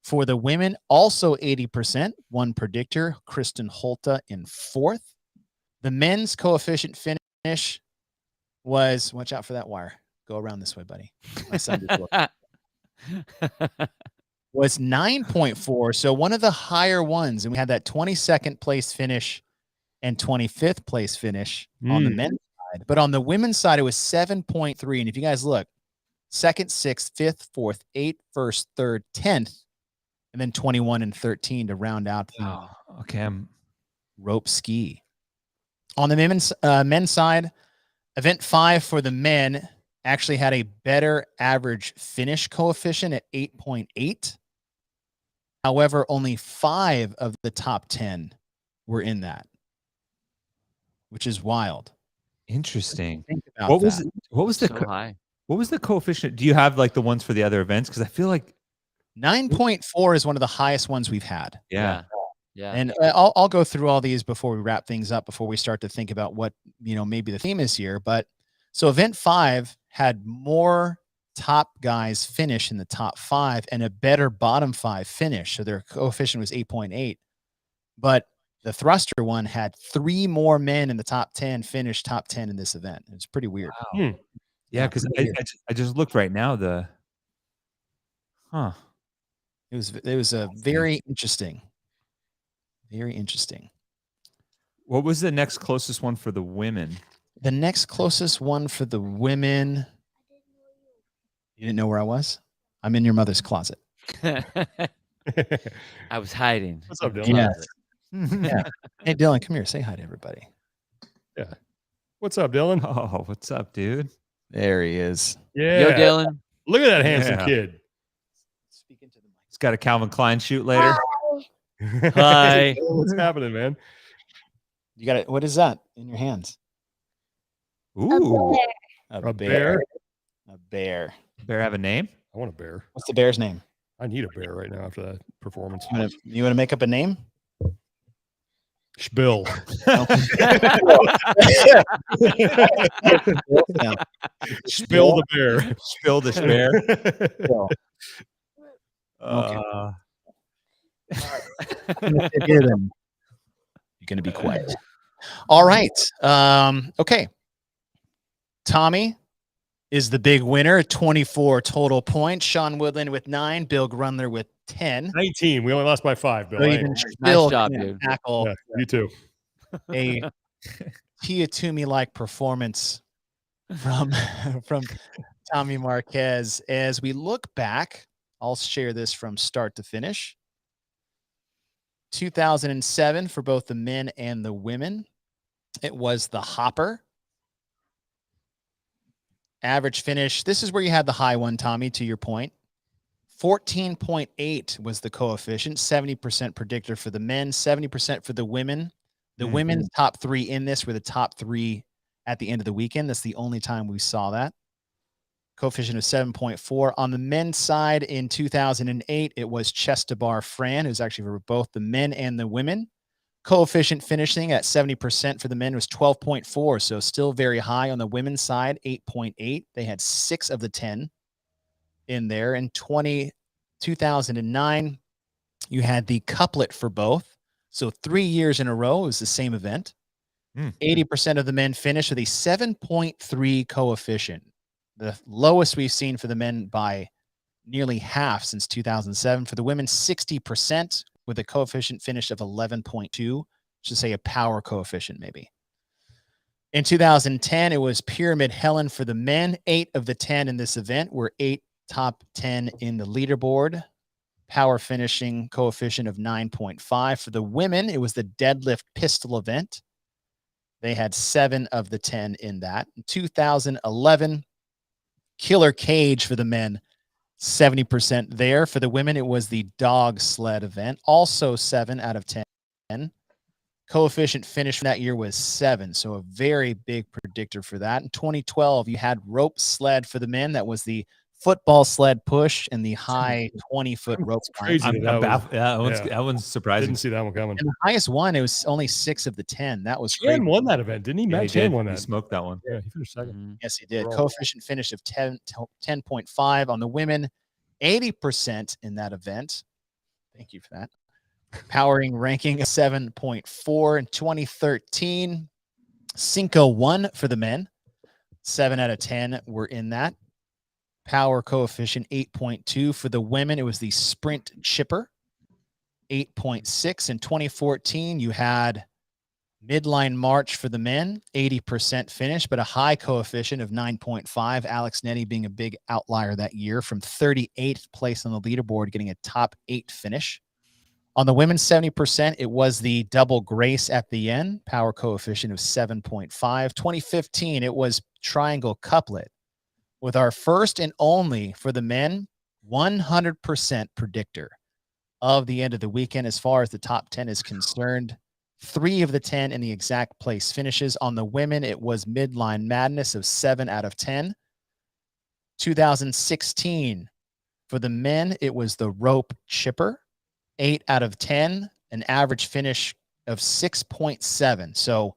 For the women, also 80%, 1 predictor, Kristen Holta in 4th. The men's coefficient finish was, watch out for that wire. Go around this way, buddy. My son before. Was 9.4. So one of the higher ones. And we had that 22nd place finish and 25th place finish on the men's side. But on the women's side, it was 7.3. And if you guys look, 2nd, 6th, 5th, 4th, 8th, 1st, 3rd, 10th, and then 21 and 13 to round out the Oh, okay. rope ski. On the men's side, event 5 for the men actually had a better average finish coefficient at 8.8. However, only 5 of the top 10 were in that, which is wild. Interesting. Think about What was that. what was the So high. what was the coefficient? Do you have like the ones for the other events? Because I feel like 9.4 is one of the highest ones we've had. Yeah. And I'll go through all these before we wrap things up, before we start to think about what, maybe the theme is here. But so event 5 had more top guys finish in the top 5 and a better bottom 5 finish. So their coefficient was 8.8. But the thruster one had 3 more men in the top 10 finish top 10 in this event. It's pretty weird. Wow. Yeah, because I just looked right now. It was a very interesting. Very interesting. What was the next closest one for the women? The next closest one for the women. You didn't know where I was? I'm in your mother's closet. I was hiding. What's up, Dylan? Yes. Yeah. Hey, Dylan, come here. Say hi to everybody. Yeah. What's up, Dylan? Oh, what's up, dude? There he is. Yeah. Yo, Dylan. Look at that handsome Yeah. kid. Speaking to the mic. He's got a Calvin Klein shoot later. Hi. What's happening, man? You got it. What is that in your hands? Ooh. A bear? A bear. Bear have a name? I want a bear. What's the bear's name? I need a bear right now after that performance. You want to make up a name? Spill. Yeah. Spill the bear. Spill the bear. You're going to be quiet. All right. Okay. Tommy is the big winner, 24 total points. Sean Woodland with 9, Bill Grunler with 10. 19. We only lost by 5, Bill. So I even ain't- Bill Nice job, can dude. tackle Yeah, you too. a Tia Toomey-like performance from Tommy Marquez. As we look back, I'll share this from start to finish. 2007 for both the men and the women. It was the hopper. Average finish. This is where you had the high one, Tommy, to your point. 14.8 was the coefficient, 70% predictor for the men, 70% for the women. The women's top 3 in this were the top 3 at the end of the weekend. That's the only time we saw that. Coefficient of 7.4. On the men's side in 2008, it was Chestabar Fran, who's actually for both the men and the women. Coefficient finishing at 70% for the men was 12.4, so still very high. On the women's side, 8.8. They had 6 of the 10 in there. In 2009, you had the couplet for both. So 3 years in a row, it was the same event. 80% of the men finished with a 7.3 coefficient, the lowest we've seen for the men by nearly half since 2007. For the women, 60% with a coefficient finish of 11.2, should say a power coefficient maybe. In 2010, it was Pyramid Helen for the men. 8 of the 10 in this event were 8 top 10 in the leaderboard. Power finishing coefficient of 9.5. For the women, it was the deadlift pistol event. They had 7 of the 10 in that. In 2011, Killer Cage for the men, 70% there. For the women, it was the dog sled event, also 7 out of 10. Coefficient finish from that year was 7, so a very big predictor for that. In 2012, you had rope sled for the men. That was the football sled push and the high 20-foot rope. Crazy. That one's surprising. Didn't see that one coming. And the highest one, it was only 6 of the 10. That was Chan crazy. won that event, didn't he? Yeah, Matt Chan won He that. smoked that one. Yeah, he finished second. Yes, he did. Overall. Coefficient finish of 10.5 on the women, 80% in that event. Thank you for that. Powering ranking 7.4 in 2013. Cinco 1 for the men. 7 out of 10 were in that. Power coefficient 8.2 for the women. It was the sprint chipper. 8.6 in 2014. You had midline march for the men, 80% finish, but a high coefficient of 9.5. Alex Nettie being a big outlier that year from 38th place on the leaderboard, getting a top 8 finish. On the women's 70%, it was the double grace at the end, power coefficient of 7.5. 2015, it was triangle couplet with our first and only for the men, 100% predictor of the end of the weekend as far as the top 10 is concerned. 3 of the 10 in the exact place finishes. On the women, it was midline madness of 7 out of 10. 2016, For the men, it was the rope chipper, 8 out of 10, an average finish of 6.7. So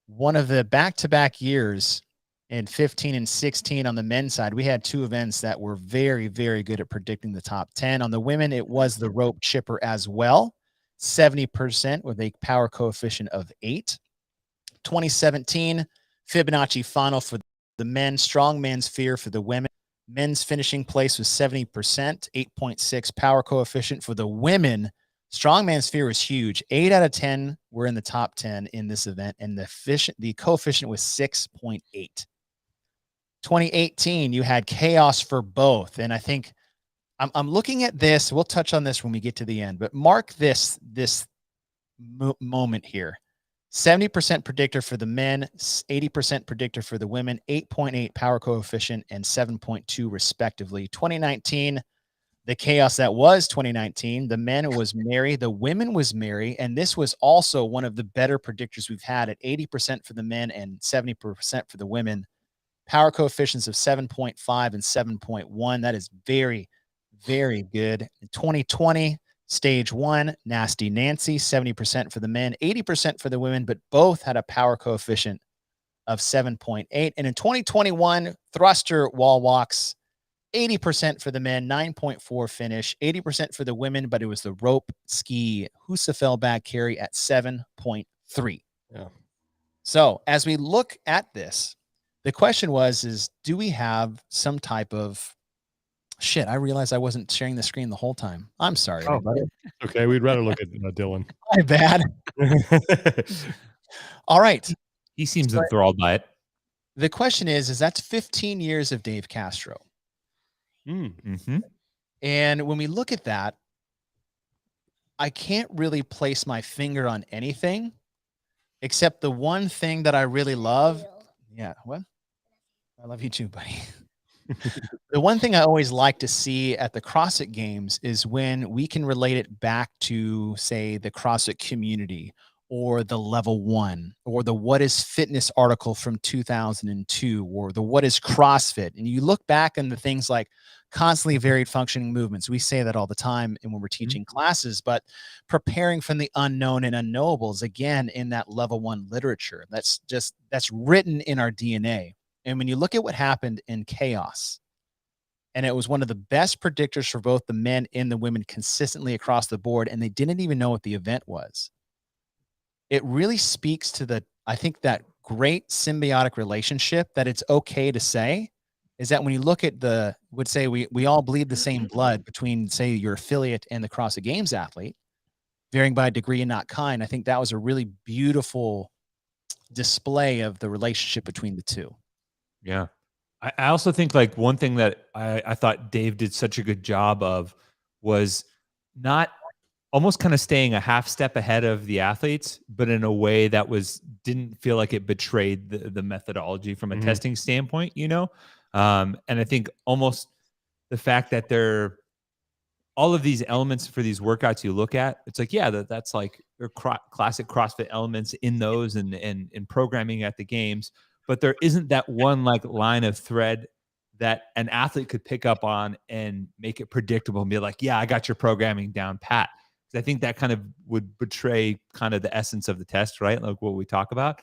one of the back-to-back years in 15 and 16 on the men's side, we had 2 events that were very, very good at predicting the top 10. On the women, it was the rope chipper as well, 70% with a power coefficient of 8. 2017 Fibonacci final for the men, strongman sphere for the women. Men's finishing place was 70%, 8.6 power coefficient. For the women, strongman sphere was huge. 8 out of 10 were in the top 10 in this event, and the coefficient was 6.8. 2018, you had chaos for both, and I think I'm looking at this. We'll touch on this when we get to the end, but mark this moment here. 70% predictor for the men, 80% predictor for the women, 8.8 power coefficient and 7.2 respectively. 2019, the chaos that was 2019, the men was Mary, the women was Mary, and this was also one of the better predictors we've had at 80% for the men and 70% for the women. Power coefficients of 7.5 and 7.1. That is very, very good. In 2020, stage 1, Nasty Nancy, 70% for the men, 80% for the women, but both had a power coefficient of 7.8. And in 2021, thruster wall walks, 80% for the men, 9.4 finish, 80% for the women, but it was the rope ski Husafel back carry at 7.3. Yeah. So as we look at this, the question is do we have some type of shit? I realized I wasn't sharing the screen the whole time. I'm sorry, everybody. Okay, we'd rather look at Dylan. My bad. All right. He seems enthralled by it. The question is that's 15 years of Dave Castro. Mm-hmm. And when we look at that, I can't really place my finger on anything except the one thing that I really love. Yeah, what? I love you too, buddy. The one thing I always like to see at the CrossFit Games is when we can relate it back to, say, the CrossFit community or the level 1 or the What is Fitness article from 2002 or the What is CrossFit. And you look back on the things like constantly varied functioning movements. We say that all the time and when we're teaching classes, but preparing from the unknown and unknowables, again, in that level 1 literature, that's written in our DNA. And when you look at what happened in chaos, and it was one of the best predictors for both the men and the women consistently across the board, and they didn't even know what the event was. It really speaks to I think that great symbiotic relationship that it's okay to say is that when you look at would say we all bleed the same blood between, say, your affiliate and the CrossFit Games athlete, varying by degree and not kind. I think that was a really beautiful display of the relationship between the two. Yeah. I also think like one thing that I thought Dave did such a good job of was not almost kind of staying a half step ahead of the athletes, but in a way that didn't feel like it betrayed the methodology from a testing standpoint, And I think almost the fact that all of these elements for these workouts you look at, it's like, yeah, that's like classic CrossFit elements in those and in programming at the games. But there isn't that one like line of thread that an athlete could pick up on and make it predictable and be like, yeah, I got your programming down pat. I think that kind of would betray kind of the essence of the test, right? Like what we talk about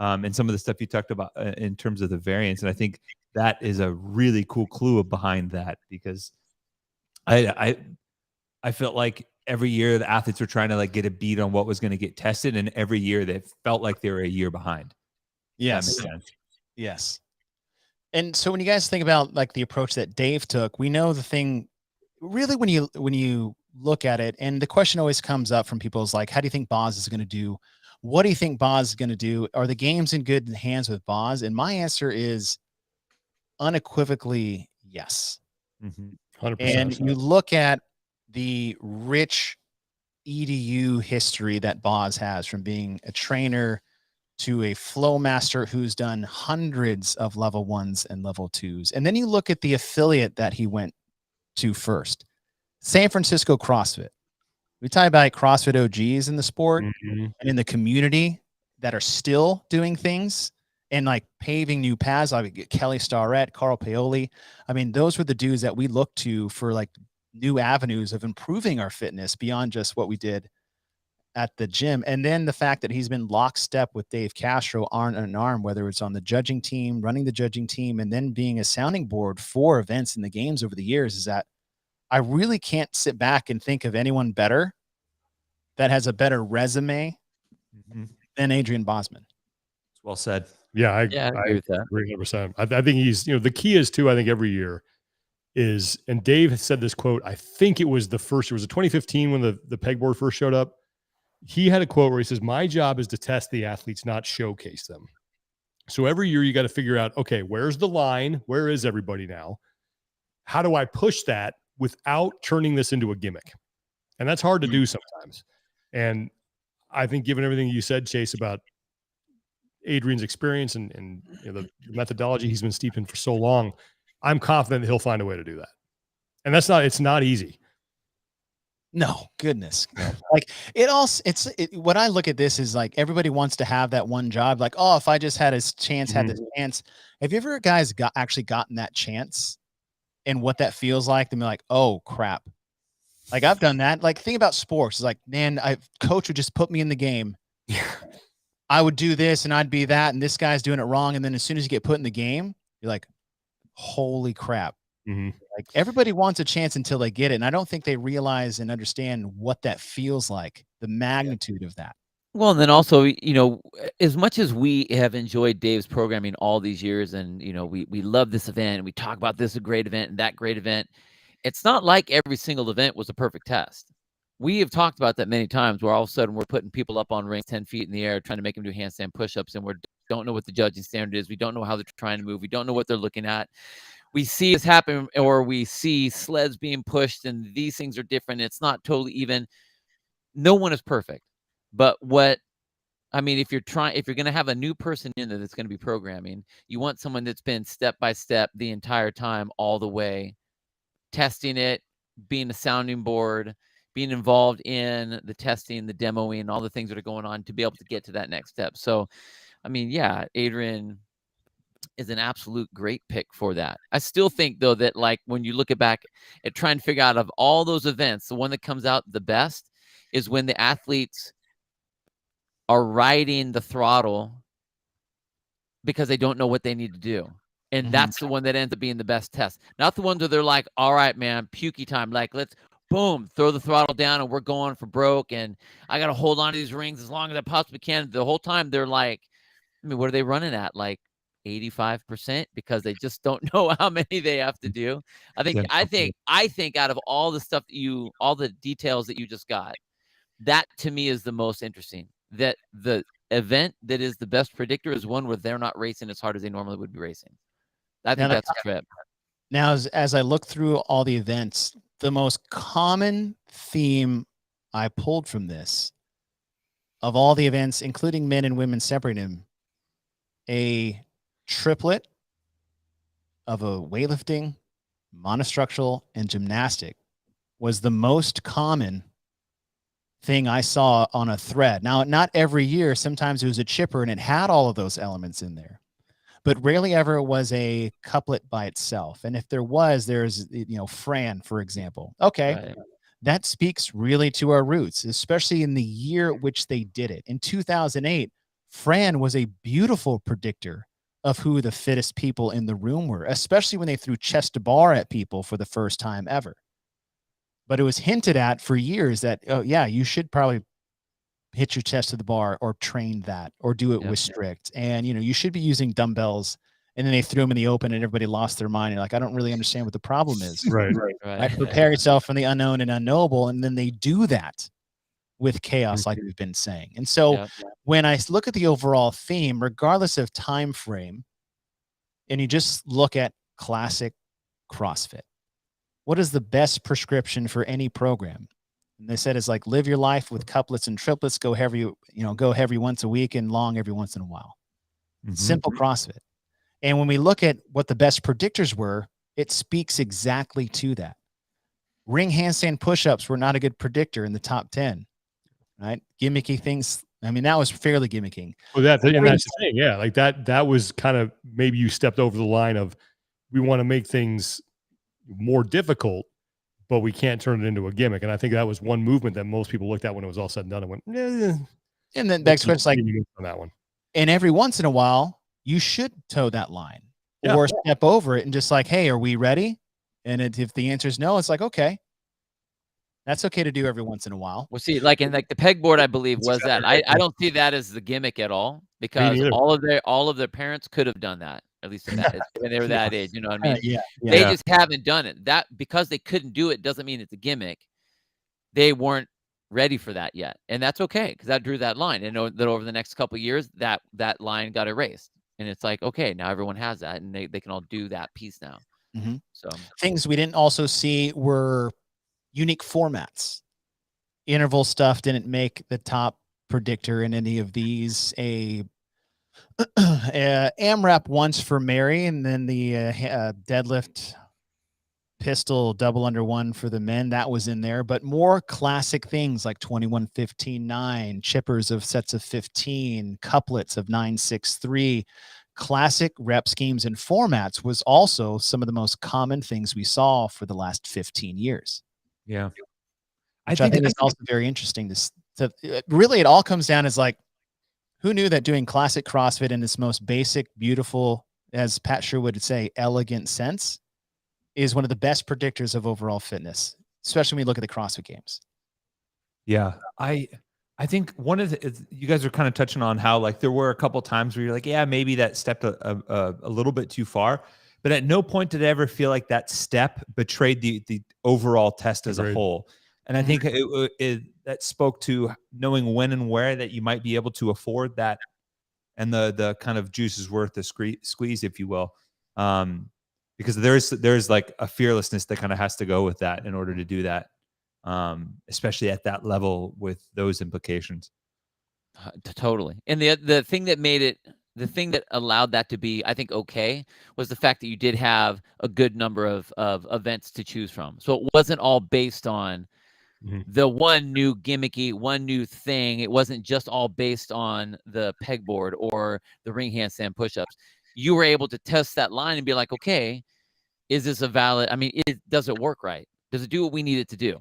and some of the stuff you talked about in terms of the variance. And I think that is a really cool clue behind that because I felt like every year the athletes were trying to like get a beat on what was going to get tested. And every year they felt like they were a year behind. Yes. Yes. And so when you guys think about like the approach that Dave took, we know the thing really when you look at it, and the question always comes up from people is like, how do you think Boz is going to do? What do you think Boz is going to do? Are the games in good hands with Boz? And my answer is unequivocally yes. 100%. And you look at the rich EDU history that Boz has from being a trainer to a flow master who's done hundreds of level 1s and level 2s. And then you look at the affiliate that he went to first, San Francisco CrossFit. We talk about CrossFit OGs in the sport and in the community that are still doing things and like paving new paths. I would get Kelly Starrett, Carl Paoli. I mean, those were the dudes that we looked to for like new avenues of improving our fitness beyond just what we did at the gym. And then the fact that he's been lockstep with Dave Castro, arm in arm, whether it's on the judging team, running the judging team, and then being a sounding board for events in the games over the years, is that I really can't sit back and think of anyone better that has a better resume than Adrian Bosman. Well said. Yeah, I agree with that. agree 100%. I think he's, the key is too, I think every year is, and Dave has said this quote, I think it was 2015 when the pegboard first showed up. He had a quote where he says, my job is to test the athletes, not showcase them. So every year you got to figure out, okay, where's the line? Where is everybody now? How do I push that without turning this into a gimmick? And that's hard to do sometimes. And I think given everything you said, Chase, about Adrian's experience and the methodology he's been steeped in for so long, I'm confident that he'll find a way to do that. And it's not easy. No, goodness. No. Like when I look at this is like everybody wants to have that one job. Like, oh, if I just had this chance, had this chance. Have you ever guys actually gotten that chance and what that feels like? Then be like, oh crap. Like I've done that. Like think about sports. It's like, man, coach would just put me in the game. I would do this and I'd be that. And this guy's doing it wrong. And then as soon as you get put in the game, you're like, holy crap. Like everybody wants a chance until they get it. And I don't think they realize and understand what that feels like, the magnitude of that. Well, and then also, as much as we have enjoyed Dave's programming all these years and, we love this event and we talk about this a great event and that great event, it's not like every single event was a perfect test. We have talked about that many times where all of a sudden we're putting people up on rings 10 feet in the air, trying to make them do handstand push-ups, and we don't know what the judging standard is. We don't know how they're trying to move. We don't know what they're looking at. We see this happen, or we see sleds being pushed, and these things are different. It's not totally even. No one is perfect. But if you're going to have a new person in there that's going to be programming, you want someone that's been step by step the entire time, all the way, testing it, being a sounding board, being involved in the testing, the demoing, all the things that are going on to be able to get to that next step. So, Adrian is an absolute great pick for that. I still think, though, that like when you look back at trying to figure out of all those events, the one that comes out the best is when the athletes are riding the throttle because they don't know what they need to do. And that's the one that ends up being the best test. Not the ones where they're like, all right, man, pukey time. Like, let's boom, throw the throttle down and we're going for broke. And I got to hold on to these rings as long as I possibly can. The whole time they're like, what are they running at? Like 85% because they just don't know how many they have to do. I think out of all the stuff that all the details that you just got, that to me is the most interesting. That the event that is the best predictor is one where they're not racing as hard as they normally would be racing. I think that's a trip. Now, as I look through all the events, the most common theme I pulled from this, of all the events, including men and women separating, a triplet of a weightlifting, monostructural, and gymnastic was the most common thing I saw on a thread. Now, not every year. Sometimes it was a chipper and it had all of those elements in there, but rarely ever was a couplet by itself. And if there was, there's, Fran, for example. Okay. Right. That speaks really to our roots, especially in the year at which they did it. In 2008, Fran was a beautiful predictor of who the fittest people in the room were, especially when they threw chest to bar at people for the first time ever. But it was hinted at for years that, oh, yeah, you should probably hit your chest to the bar or train that or do it with strict. And, you should be using dumbbells. And then they threw them in the open and everybody lost their mind. And like, I don't really understand what the problem is. Right. Prepare yourself from the unknown and unknowable. And then they do that with chaos, like we've been saying. And so when I look at the overall theme, regardless of time frame, and you just look at classic CrossFit, what is the best prescription for any program? And they said it's like live your life with couplets and triplets, go heavy once a week and long every once in a while. Simple CrossFit. And when we look at what the best predictors were, it speaks exactly to that. Ring handstand push-ups were not a good predictor in the top 10, right? Gimmicky things I mean, that was fairly gimmicking. Well, that's the thing. Yeah. Like that was kind of, maybe you stepped over the line of, we want to make things more difficult, but we can't turn it into a gimmick. And I think that was one movement that most people looked at when it was all said and done and went, And then the next question is like, on that one. And every once in a while, you should toe that line Yeah. or step over it and just like, hey, are we ready? And if the answer is no, it's like, okay, that's okay to do every once in a while. Well, see, like in like the pegboard, I believe was that. I don't see that as the gimmick at all, because neither. all of their parents could have done that, at least in that, when they were that age. You know what I mean? Yeah. They just haven't done it. That because they couldn't do it doesn't mean it's a gimmick. They weren't ready for that yet, and that's okay, because that drew that line. And know that over the next couple of years, that line got erased, and it's like, okay, now everyone has that, and they can all do that piece now. Mhm. So Things we didn't also see were unique formats. Interval stuff didn't make the top predictor in any of these. A AMRAP once for Mary, and then the deadlift pistol double under one for the men, that was in there. But more classic things like 21-15-9, chippers of sets of 15, couplets of 9-6-3. Classic rep schemes and formats was also some of the most common things we saw for the last 15 years. Yeah. Which I think is also very interesting to really, it all comes down as like, who knew that doing classic CrossFit in its most basic, beautiful, as Pat Sherwood would say, elegant sense is one of the best predictors of overall fitness, especially when we look at the CrossFit Games. Yeah. I think one of the, you guys are kind of touching on how like there were a couple times where you're like, yeah, maybe that stepped a little bit too far, but at no point did I ever feel like that step betrayed the overall test as a whole. And I think that spoke to knowing when and where that you might be able to afford that, and the kind of juice is worth the squeeze, if you will. Because there's like a fearlessness that kind of has to go with that in order to do that, especially at that level with those implications. Totally. And the thing that made it, the thing that allowed that to be, I think, okay, was the fact that you did have a good number of events to choose from. So it wasn't all based on the one new gimmicky, one new thing. It wasn't just all based on the pegboard or the ring handstand push-ups. You were able to test that line and be like, okay, is this a valid, I mean, does it work right? Does it do what we need it to do?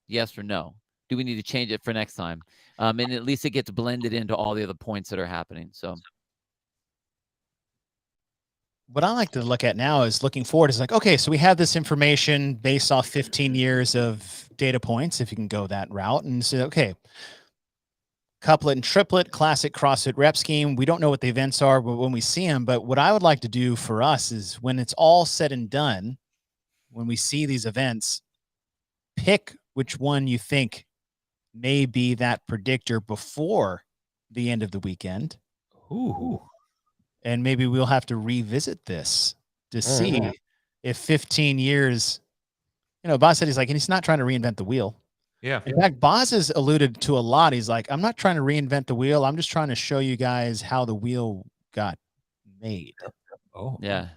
Yes or no? Do we need to change it for next time? And at least it gets blended into all the other points that are happening. So what I like to look at now is looking forward is like, okay, so we have this information based off 15 years of data points, if you can go that route, and say, okay, couplet and triplet, classic CrossFit rep scheme. We don't know what the events are when we see them, but what I would like to do for us is when it's all said and done, when we see these events, pick which one you think may be that predictor before the end of the weekend. Ooh. And maybe we'll have to revisit this to see if 15 years, you know, Boz said he's not trying to reinvent the wheel. Yeah. In fact, Boz has alluded to a lot. He's like, I'm not trying to reinvent the wheel. I'm just trying to show you guys how the wheel got made. Oh, yeah.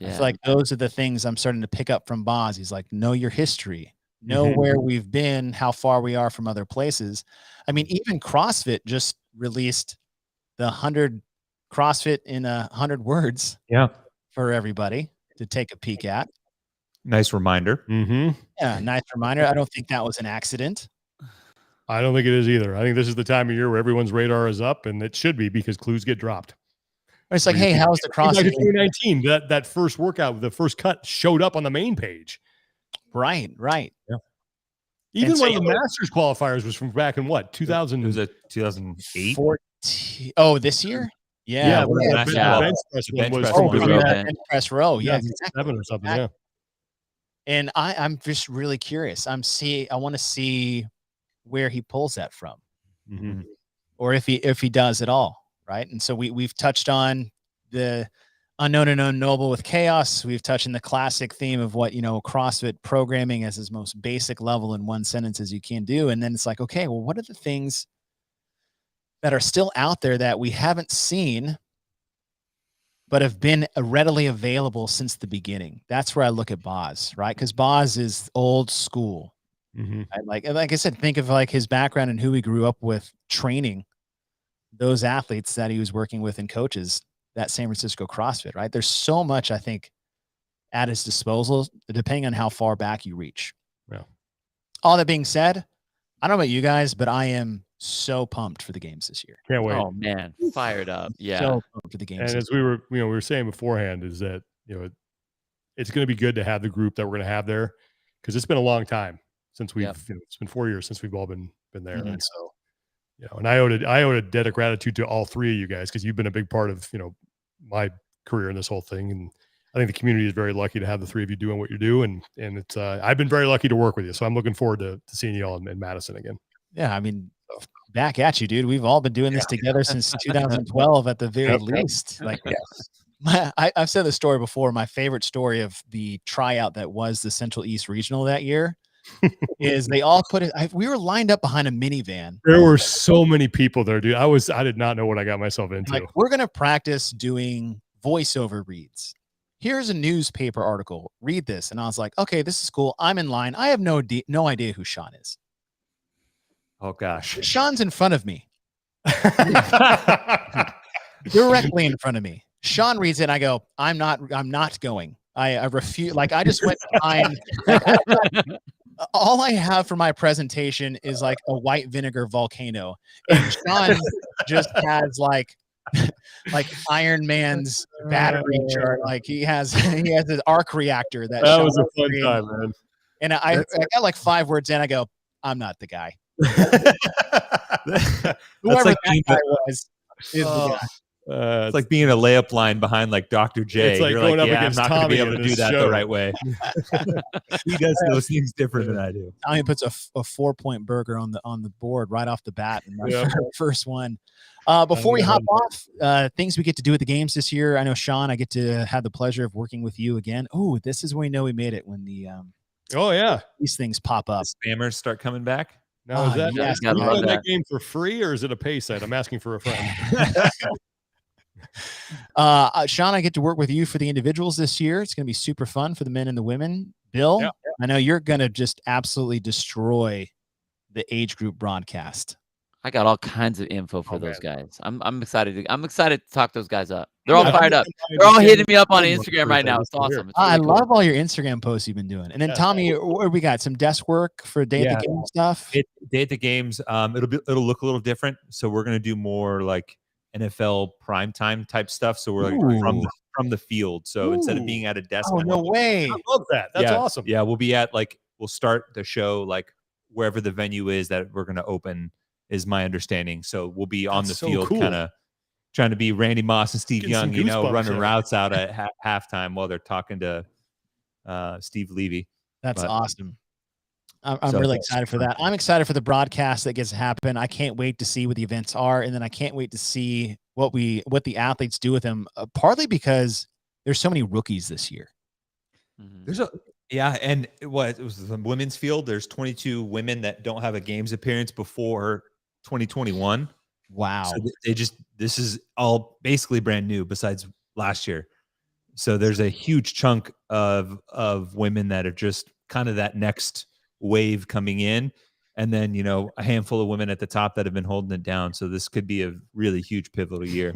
I feel like those are the things I'm starting to pick up from Boz. He's like, know your history, know where we've been, how far we are from other places. I mean, even CrossFit just released the 100 CrossFit in 100 words. Yeah. For everybody to take a peek at. Nice reminder. Yeah, nice reminder. I don't think that was an accident. I don't think it is either. I think this is the time of year where everyone's radar is up, and it should be, because clues get dropped. It's like, hey, how's the CrossFit? 2019, that first workout, the first cut showed up on the main page. Right. Yeah. Even one of the Masters qualifiers was from back in what, 2000? It was a 2008. Oh, this year? Yeah. The bench press one was from bench press row. Yeah, exactly. 7 or something. Yeah. And I'm just really curious. I want to see where he pulls that from, or if he does at all. Right. And so we've touched on the unknown and unknowable with chaos. We've touched on the classic theme of what, CrossFit programming as its most basic level in one sentence as you can do. And then it's like, okay, well, what are the things that are still out there that we haven't seen, but have been readily available since the beginning? That's where I look at Boz, right? Because Boz is old school. Mm-hmm. Like I said, think of like his background and who he grew up with training those athletes that he was working with and coaches that San Francisco CrossFit, right? There's so much, I think, at his disposal, depending on how far back you reach. Yeah. All that being said, I don't know about you guys, but I am so pumped for the games this year. Can't wait. Oh man, fired up. Yeah. So pumped for the games. And as we were saying beforehand, is that, it's going to be good to have the group that we're going to have there, because it's been a long time since we've, it's been 4 years since we've all been there. Mhm. And so, and I owe a debt of gratitude to all three of you guys, because you've been a big part of, my career in this whole thing. And I think the community is very lucky to have the three of you doing what you do. And it's, I've been very lucky to work with you. So I'm looking forward to seeing you all in Madison again. Yeah. I mean, back at you, dude. We've all been doing this together since 2012 at the very least. Like, I've said the story before. My favorite story of the tryout that was the Central East Regional that year is they all put it. We were lined up behind a minivan. There were so many people there, dude. I did not know what I got myself into. Like, we're gonna practice doing voiceover reads. Here's a newspaper article. Read this, and I was like, okay, this is cool. I'm in line. I have no idea who Sean is. Oh gosh. Sean's in front of me, directly in front of me. Sean reads it. And I go, I'm not going. I refuse. Like, I just went behind. All I have for my presentation is like a white vinegar volcano, and Sean just has like Iron Man's battery chart. Like he has his arc reactor. That was a fun time, man. And I got like 5 words in. I go, I'm not the guy. Whoever like that guy was is the guy. It's like being a layup line behind like Dr. J. It's like You're going like, up I'm against not going to be Tommy able to in do this that show. the right way. He does those things different than I do. Tommy puts a 4-point burger on the board right off the bat in my first one. Before we hop off, things we get to do at the games this year. I know, Sean, I get to have the pleasure of working with you again. Oh, this is when we know we made it, when the these things pop up. The spammers start coming back. Now, is that, yes, are you playing that game for free, or is it a pay site? I'm asking for a friend. Sean, I get to work with you for the individuals this year. It's going to be super fun for the men and the women. Bill, I know you're going to just absolutely destroy the age group broadcast. I got all kinds of info for those guys. I'm excited. I'm excited to talk those guys up. They're all fired up. They're all hitting me up on Instagram right now. It's awesome. It's really I cool. love all your Instagram posts you've been doing. And then Tommy, what we got? Some desk work for day at the game stuff. Day at the games. It'll look a little different. So we're gonna do more like NFL primetime type stuff. So we're like from the field. So instead of being at a desk, no way! I love that. That's awesome. Yeah, we'll be at we'll start the show like wherever the venue is that we're gonna open, is my understanding. So we'll be on the field, kind of trying to be Randy Moss and Steve Young, running routes out at halftime while they're talking to Steve Levy. That's awesome. I'm really excited for that. I'm excited for the broadcast that gets to happen. I can't wait to see what the events are, and then I can't wait to see what the athletes do with them. Partly because there's so many rookies this year. There's and it was the women's field. There's 22 women that don't have a games appearance before 2021. Wow. So this is all basically brand new besides last year. So there's a huge chunk of women that are just kind of that next wave coming in. And then, a handful of women at the top that have been holding it down. So this could be a really huge pivotal year.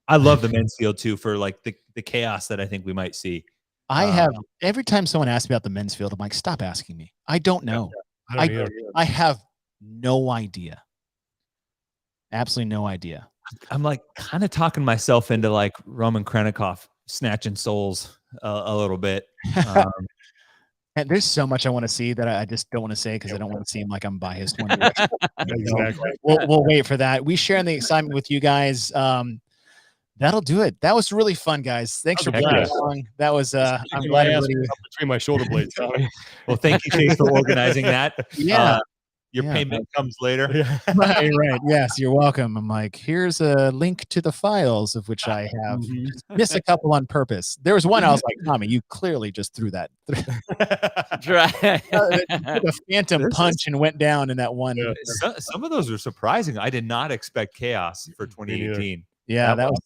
I love the men's field too, for like the chaos that I think we might see. I have, every time someone asks me about the men's field, I'm like, stop asking me. I don't know. I have no idea. Absolutely no idea. I'm like kind of talking myself into like Roman Krennikov snatching souls a little bit. And there's so much I want to see that I just don't want to say because I don't want to seem like I'm biased. Exactly. We'll wait for that. We share in the excitement with you guys. That'll do it. That was really fun, guys. Thanks for playing along. That was I'm glad everybody between my shoulder blades. Well, thank you, Chase, for organizing that. Yeah. Your payment comes later. Right. Yes, you're welcome. I'm like, here's a link to the files of which I have missed a couple on purpose. There was one I was like, Tommy, you clearly just threw that. A phantom punch and went down in that one. Some of those are surprising. I did not expect chaos for 2018. Yeah, that was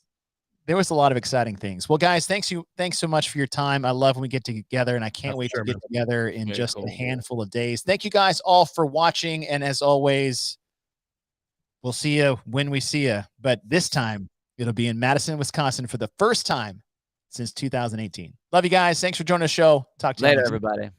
there was a lot of exciting things. Well, guys, thanks so much for your time. I love when we get together, and I can't wait to get together in Very just cool. a handful of days. Thank you guys all for watching, and as always, we'll see you when we see you. But this time, it'll be in Madison, Wisconsin for the first time since 2018. Love you guys. Thanks for joining the show. Talk to you Later, next time. everybody.